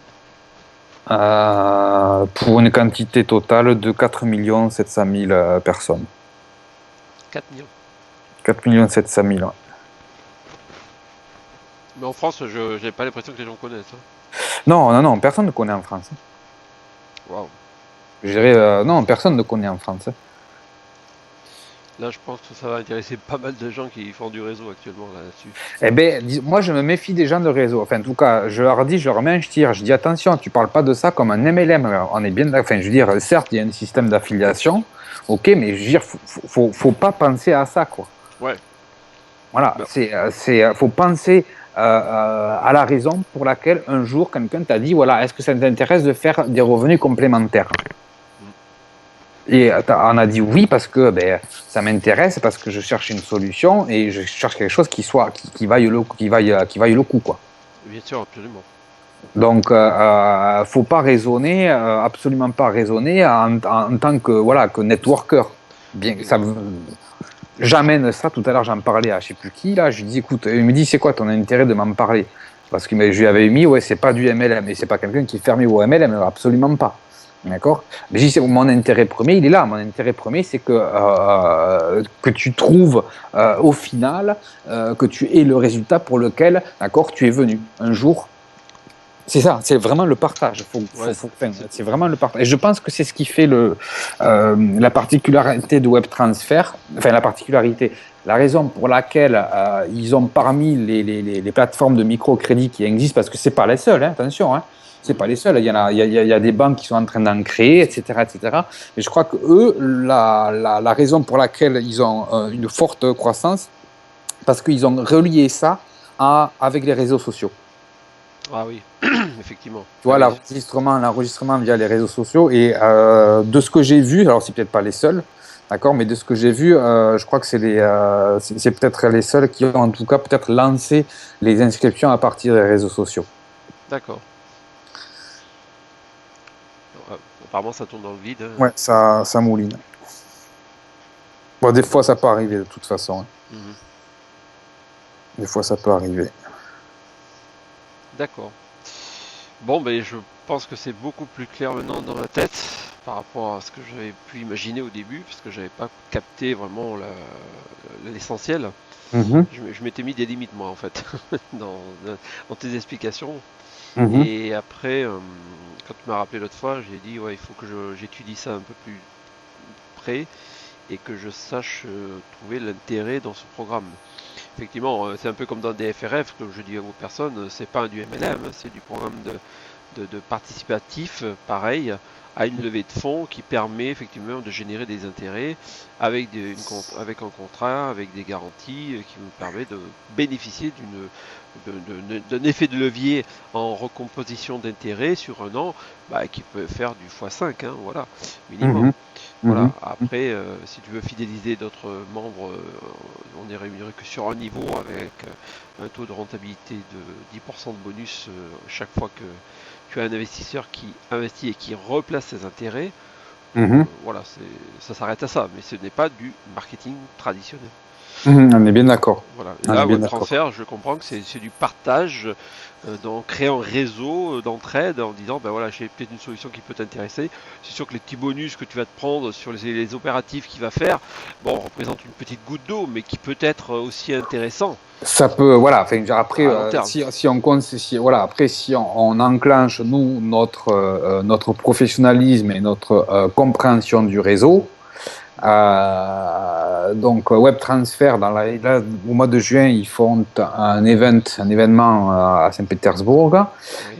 Pour une quantité totale de 4 700 000 personnes. 4 millions. 4 700 000. Ouais. Mais en France, je n'ai pas l'impression que les gens connaissent. Hein. Non, personne ne connaît en France. Waouh. Je dirais, non, personne ne connaît en France. Là, je pense que ça va intéresser pas mal de gens qui font du réseau actuellement là-dessus. Eh bien, moi, je me méfie des gens de réseau. Enfin, en tout cas, je leur dis, je leur mets un tir. Je dis, attention, tu parles pas de ça comme un MLM. On est bien d'accord. Enfin, je veux dire, certes, il y a un système d'affiliation. Ok, mais je veux dire, faut pas penser à ça, quoi. Ouais. Voilà, faut penser à la raison pour laquelle un jour quelqu'un t'a dit, voilà, est-ce que ça t'intéresse de faire des revenus complémentaires? Et on a dit oui parce que ça m'intéresse, parce que je cherche une solution et je cherche quelque chose qui vaille le coup, quoi. Bien sûr, absolument. Donc, faut pas raisonner, absolument pas raisonner en tant que networker. Bien, j'amène ça. Tout à l'heure, j'en parlais à je sais plus qui là. Je lui dis, écoute, il me dit, c'est quoi ton intérêt de m'en parler? Parce que je lui avais mis, ouais, c'est pas du MLM, et c'est pas quelqu'un qui est fermé au MLM, absolument pas. D'accord? Mais je dis, mon intérêt premier, il est là. Mon intérêt premier, c'est que tu trouves au final que tu aies le résultat pour lequel, d'accord, tu es venu un jour. C'est ça, c'est vraiment le partage. C'est vraiment le partage. Et je pense que c'est ce qui fait la particularité de WebTransfer. Enfin, la raison pour laquelle ils ont parmi les plateformes de microcrédit qui existent, parce que c'est pas les seuls, hein, attention, hein. C'est pas les seuls. Il y a des banques qui sont en train d'en créer, etc., etc. Mais je crois que eux, la raison pour laquelle ils ont une forte croissance, parce qu'ils ont relié ça avec les réseaux sociaux. Ah oui, effectivement. Tu vois, l'enregistrement via les réseaux sociaux. Et de ce que j'ai vu, alors c'est peut-être pas les seuls, d'accord, mais de ce que j'ai vu, je crois que c'est peut-être les seuls qui ont en tout cas peut-être lancé les inscriptions à partir des réseaux sociaux. D'accord. Apparemment, ça tourne dans le vide. Hein. Ouais, ça mouline. Bon, des fois, ça peut arriver de toute façon. Hein. Des fois, ça peut arriver. D'accord. Bon, ben, je pense que c'est beaucoup plus clair maintenant dans ma tête par rapport à ce que j'avais pu imaginer au début, parce que j'avais pas capté vraiment l'essentiel. Je m'étais mis des limites, moi, en fait, dans tes explications. Et après, quand tu m'as rappelé l'autre fois, j'ai dit, ouais, il faut que j'étudie ça un peu plus près et que je sache trouver l'intérêt dans ce programme. Effectivement, c'est un peu comme dans des FRF, que je dis aux personnes, c'est pas du MLM, c'est du programme de participatif, pareil, à une levée de fonds qui permet effectivement de générer des intérêts avec un contrat, avec des garanties, qui me permet de bénéficier d'un effet de levier en recomposition d'intérêts sur un an, qui peut faire du x5, hein, voilà, minimum. Voilà. Après, si tu veux fidéliser d'autres membres, on est rémunéré que sur un niveau avec un taux de rentabilité de 10% de bonus chaque fois que tu as un investisseur qui investit et qui replace ses intérêts. Voilà, ça s'arrête à ça, mais ce n'est pas du marketing traditionnel. On est bien d'accord. Voilà. Et là, WebTransfer, je comprends que c'est du partage, créer un réseau d'entraide en disant, ben voilà, j'ai peut-être une solution qui peut t'intéresser. C'est sûr que les petits bonus que tu vas te prendre sur les opératifs qu'il va faire, bon, représentent une petite goutte d'eau, mais qui peut être aussi intéressant. Ça peut, voilà. Enfin, après, si on enclenche nous notre professionnalisme et notre compréhension du réseau. Donc WebTransfer, là, au mois de juin, ils font un événement à Saint-Pétersbourg,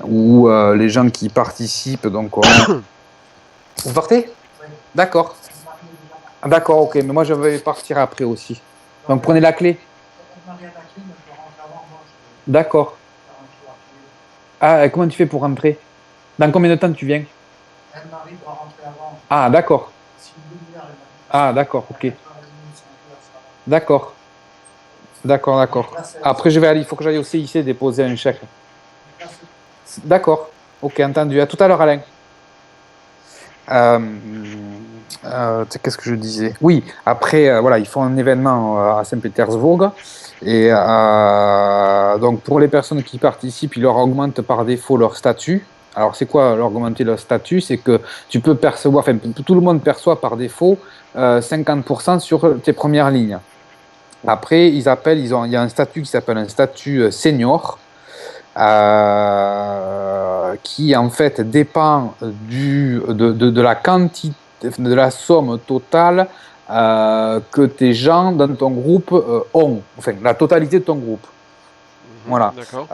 où les gens qui participent, donc vous partez? Oui. D'accord. D'accord, ok, mais moi je vais partir après aussi. Donc prenez la clé. D'accord. Ah, comment tu fais pour rentrer? Dans combien de temps tu viens? Anne-Marie doit rentrer avant. Ah, d'accord. Ah, d'accord, ok. D'accord, d'accord. Après, il faut que j'aille au CIC déposer un chèque. D'accord, ok, entendu. À tout à l'heure, Alain. Euh, Qu'est-ce que je disais? Oui, après, voilà, ils font un événement à Saint-Pétersbourg. Et donc, pour les personnes qui participent, ils leur augmentent par défaut leur statut. Alors, c'est quoi leur augmenter leur statut? C'est que tu peux percevoir, enfin, tout le monde perçoit par défaut 50% sur tes premières lignes. Après, il y a un statut qui s'appelle un statut senior qui en fait dépend de la quantité, de la somme totale que tes gens dans ton groupe ont, enfin la totalité de ton groupe. Voilà. D'accord.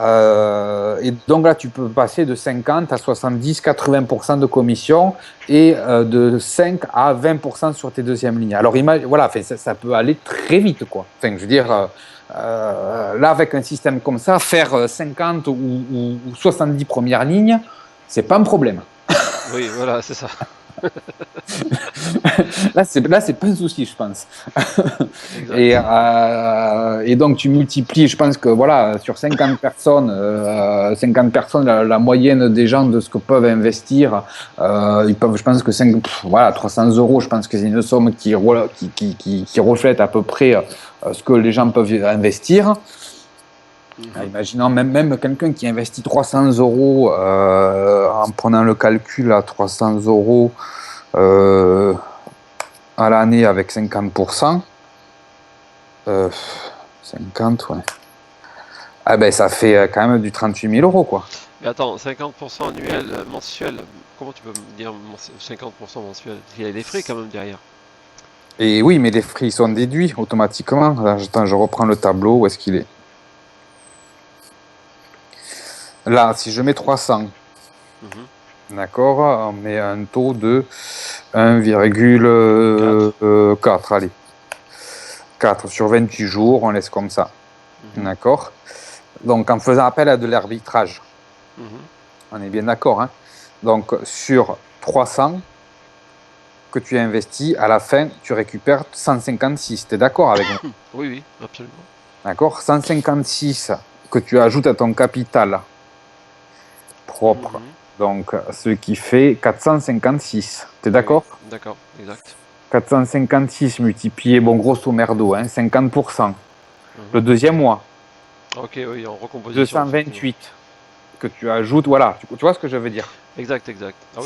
Et donc là, tu peux passer de 50 à 70, 80% de commission et de 5 à 20% sur tes deuxièmes lignes. Alors, voilà, enfin, ça peut aller très vite, quoi. Enfin, je veux dire, là, avec un système comme ça, faire 50 ou 70 premières lignes, c'est pas un problème. Oui, voilà, c'est ça. Là, c'est pas un souci, je pense. Exact. Et donc, tu multiplies, je pense que voilà, sur 50 personnes, la moyenne des gens de ce que peuvent investir, ils peuvent, je pense que 300 euros, je pense que c'est une somme qui reflète à peu près ce que les gens peuvent investir. Imaginons même quelqu'un qui investit 300 euros en prenant le calcul à 300 euros à l'année avec 50%. 50, ouais. Ah ben ça fait quand même du 38 000 euros, quoi. Mais attends, 50% annuel, mensuel, comment tu peux me dire 50% mensuel? Il y a des frais quand même derrière. Et oui, mais les frais ils sont déduits automatiquement. Là, attends, je reprends le tableau, où est-ce qu'il est? Là, si je mets 300, d'accord, on met un taux de 1,4, allez. 4 sur 28 jours, on laisse comme ça. D'accord? Donc, en faisant appel à de l'arbitrage, on est bien d'accord, hein? Donc, sur 300 que tu as investi, à la fin, tu récupères 156. Tu es d'accord avec moi? Oui, absolument. D'accord? 156 que tu ajoutes à ton capital propre. Donc, ce qui fait 456. Tu es d'accord? D'accord, exact. 456 multiplié, bon, grosso merdo, hein, 50%. Le deuxième mois. Ok, oui, en recomposition. 228 que tu ajoutes, voilà, tu vois ce que je veux dire? Exact. Ah,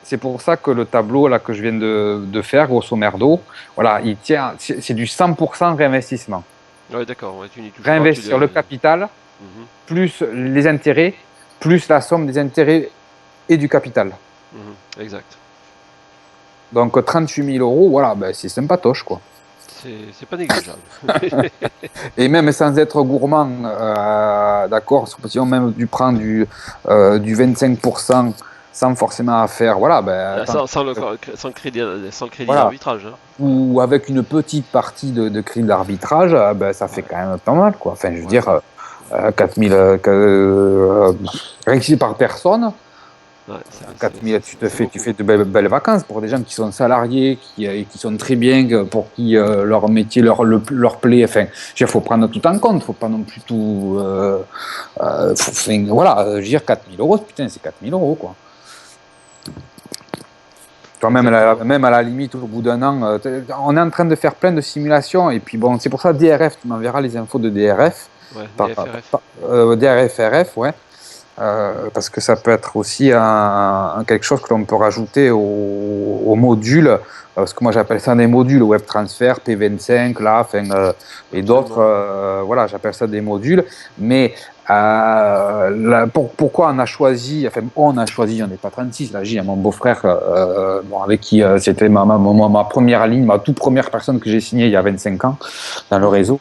c'est pour ça que le tableau là, que je viens de faire, grosso merdo, voilà, il tient, c'est du 100% réinvestissement. Oui, d'accord. Ouais, tu n'y touches réinvestir le capital, plus les intérêts, plus la somme des intérêts et du capital. Exact. Donc 38 000 euros, voilà, ben, c'est sympatoche, quoi. C'est pas négligeable. Et même sans être gourmand, d'accord, si on même prend du 25% sans forcément à faire, voilà. Ben, sans le crédit voilà. d'arbitrage. Hein. Ou avec une petite partie de crédit d'arbitrage, ben, ça fait quand même pas mal, quoi. Enfin, je veux dire, 4 000 réussi par personne. 4 000, tu fais de belles vacances pour des gens qui sont salariés, qui sont très bien, pour qui leur métier leur plaît. Enfin, il faut prendre tout en compte, il ne faut pas non plus tout. Voilà, je veux dire 4 000 euros, putain, c'est 4 000 euros, quoi. Toi, même à la limite, au bout d'un an, on est en train de faire plein de simulations, et puis bon, c'est pour ça DRF, tu m'enverras les infos de DRF. Ouais, DRF-RF, ouais. Parce que ça peut être aussi quelque chose que l'on peut rajouter au module, parce que moi j'appelle ça des modules, Web Transfer, P25, là, et d'autres, voilà, j'appelle ça des modules. Mais pourquoi on a choisi, on n'est pas 36, là, j'ai mon beau-frère, avec qui c'était ma première ligne, ma toute première personne que j'ai signée il y a 25 ans dans le réseau.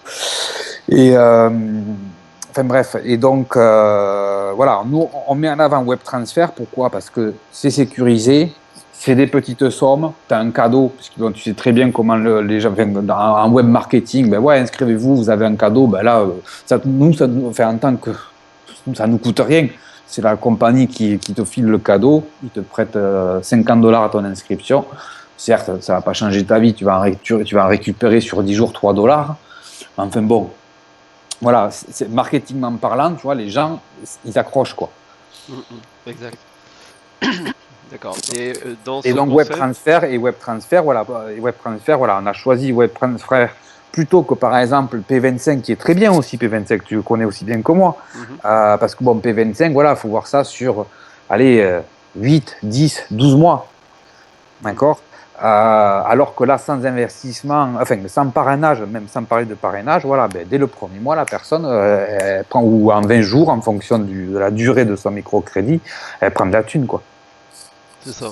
Et enfin bref, et donc voilà, nous on met en avant Web Transfer, pourquoi? Parce que c'est sécurisé, c'est des petites sommes, tu as un cadeau, parce que tu sais très bien comment les gens, en web marketing, ben ouais, inscrivez-vous, vous avez un cadeau, ben là, nous, en tant que ça nous coûte rien, c'est la compagnie qui te file le cadeau, ils te prêtent $50 à ton inscription, Certes, ça va pas changer ta vie, tu vas en récupérer sur 10 jours 3 $. Enfin bon, voilà, marketingment parlant, tu vois, les gens, ils accrochent, quoi. Exact. D'accord. Et dans Et ce donc concept, WebTransfer, voilà, on a choisi WebTransfer plutôt que par exemple P25, qui est très bien aussi, P25, tu le connais aussi bien que moi, parce que bon, P25, voilà, il faut voir ça sur, allez, 8, 10, 12 mois, d'accord. Alors que là, sans investissement, enfin, sans parrainage, même sans parler de parrainage, voilà, ben, dès le premier mois, la personne, elle prend, ou en 20 jours, en fonction de la durée de son microcrédit, elle prend de la thune, quoi. c'est ça.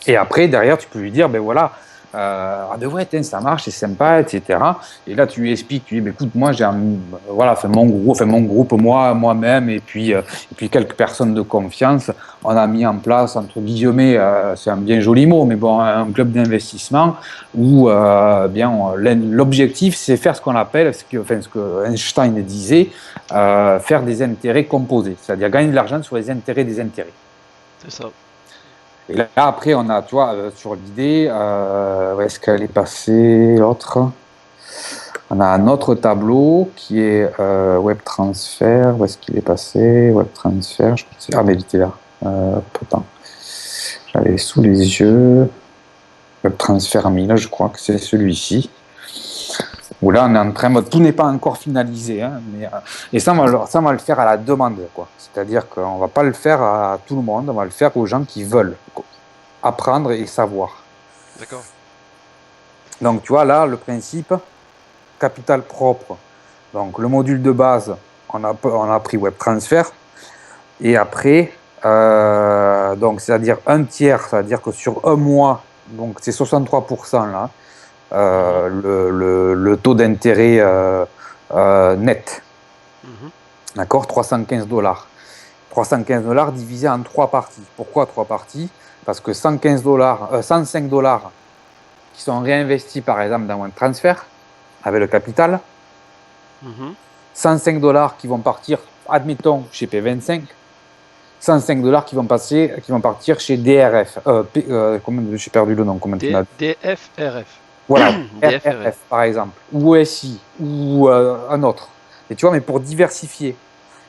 Et après, derrière, tu peux lui dire, ben voilà, ah ben ouais, ça marche, c'est sympa, etc. Et là, tu lui expliques, tu lui dis, ben écoute, moi, voilà, mon groupe, moi-même, et puis quelques personnes de confiance, on a mis en place, entre guillemets, c'est un bien joli mot, mais bon, un club d'investissement où, l'objectif, c'est faire ce qu'on appelle, ce que Einstein disait, faire des intérêts composés, c'est-à-dire gagner de l'argent sur les intérêts des intérêts. C'est ça. Et là, après, on a, tu vois, sur l'idée, où est-ce qu'elle est passée, l'autre? On a un autre tableau qui est WebTransfer. Où est-ce qu'il est passé? WebTransfer, je pense. Ah, mais il était là. Pourtant, j'avais sous les yeux. WebTransfer 1000, je crois que c'est celui-ci. Où là, on est en train de... Tout n'est pas encore finalisé, hein, et ça, on va le faire à la demande, quoi. C'est-à-dire qu'on ne va pas le faire à tout le monde, on va le faire aux gens qui veulent apprendre et savoir. D'accord. Donc, tu vois, là, le principe, capital propre. Donc, le module de base, on a pris WebTransfer. Et après, donc, c'est-à-dire un tiers, c'est-à-dire que sur un mois, donc c'est 63% là, le taux d'intérêt net. D'accord, 315 $. 315 $ divisé en 3 parties. Pourquoi 3 parties? Parce que 105 $ qui sont réinvestis par exemple dans WebTransfer avec le capital, 105 $ qui vont partir, admettons, chez P25, 105 $ qui vont partir chez DRF. J'ai perdu le nom. Comment tu m'as dit? DFRF. Voilà, DFRF. RF par exemple, ou OSI, ou un autre. Et tu vois, mais pour diversifier.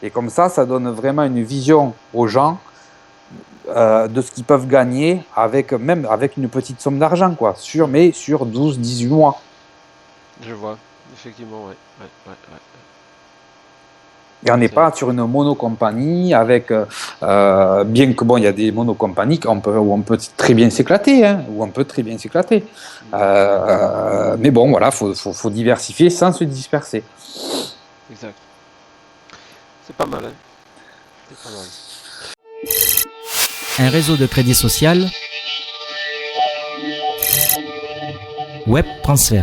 Et comme ça donne vraiment une vision aux gens de ce qu'ils peuvent gagner même avec une petite somme d'argent, quoi, sur 12, 18 mois. Je vois, effectivement, ouais. Et on n'est pas sur une monocompagnie avec, bien que bon, il y a des monocompagnies où on peut très bien s'éclater, hein, mais bon, voilà, faut diversifier sans se disperser. Exact. C'est pas mal, hein. C'est pas mal. Un réseau de crédit social. WebTransfer.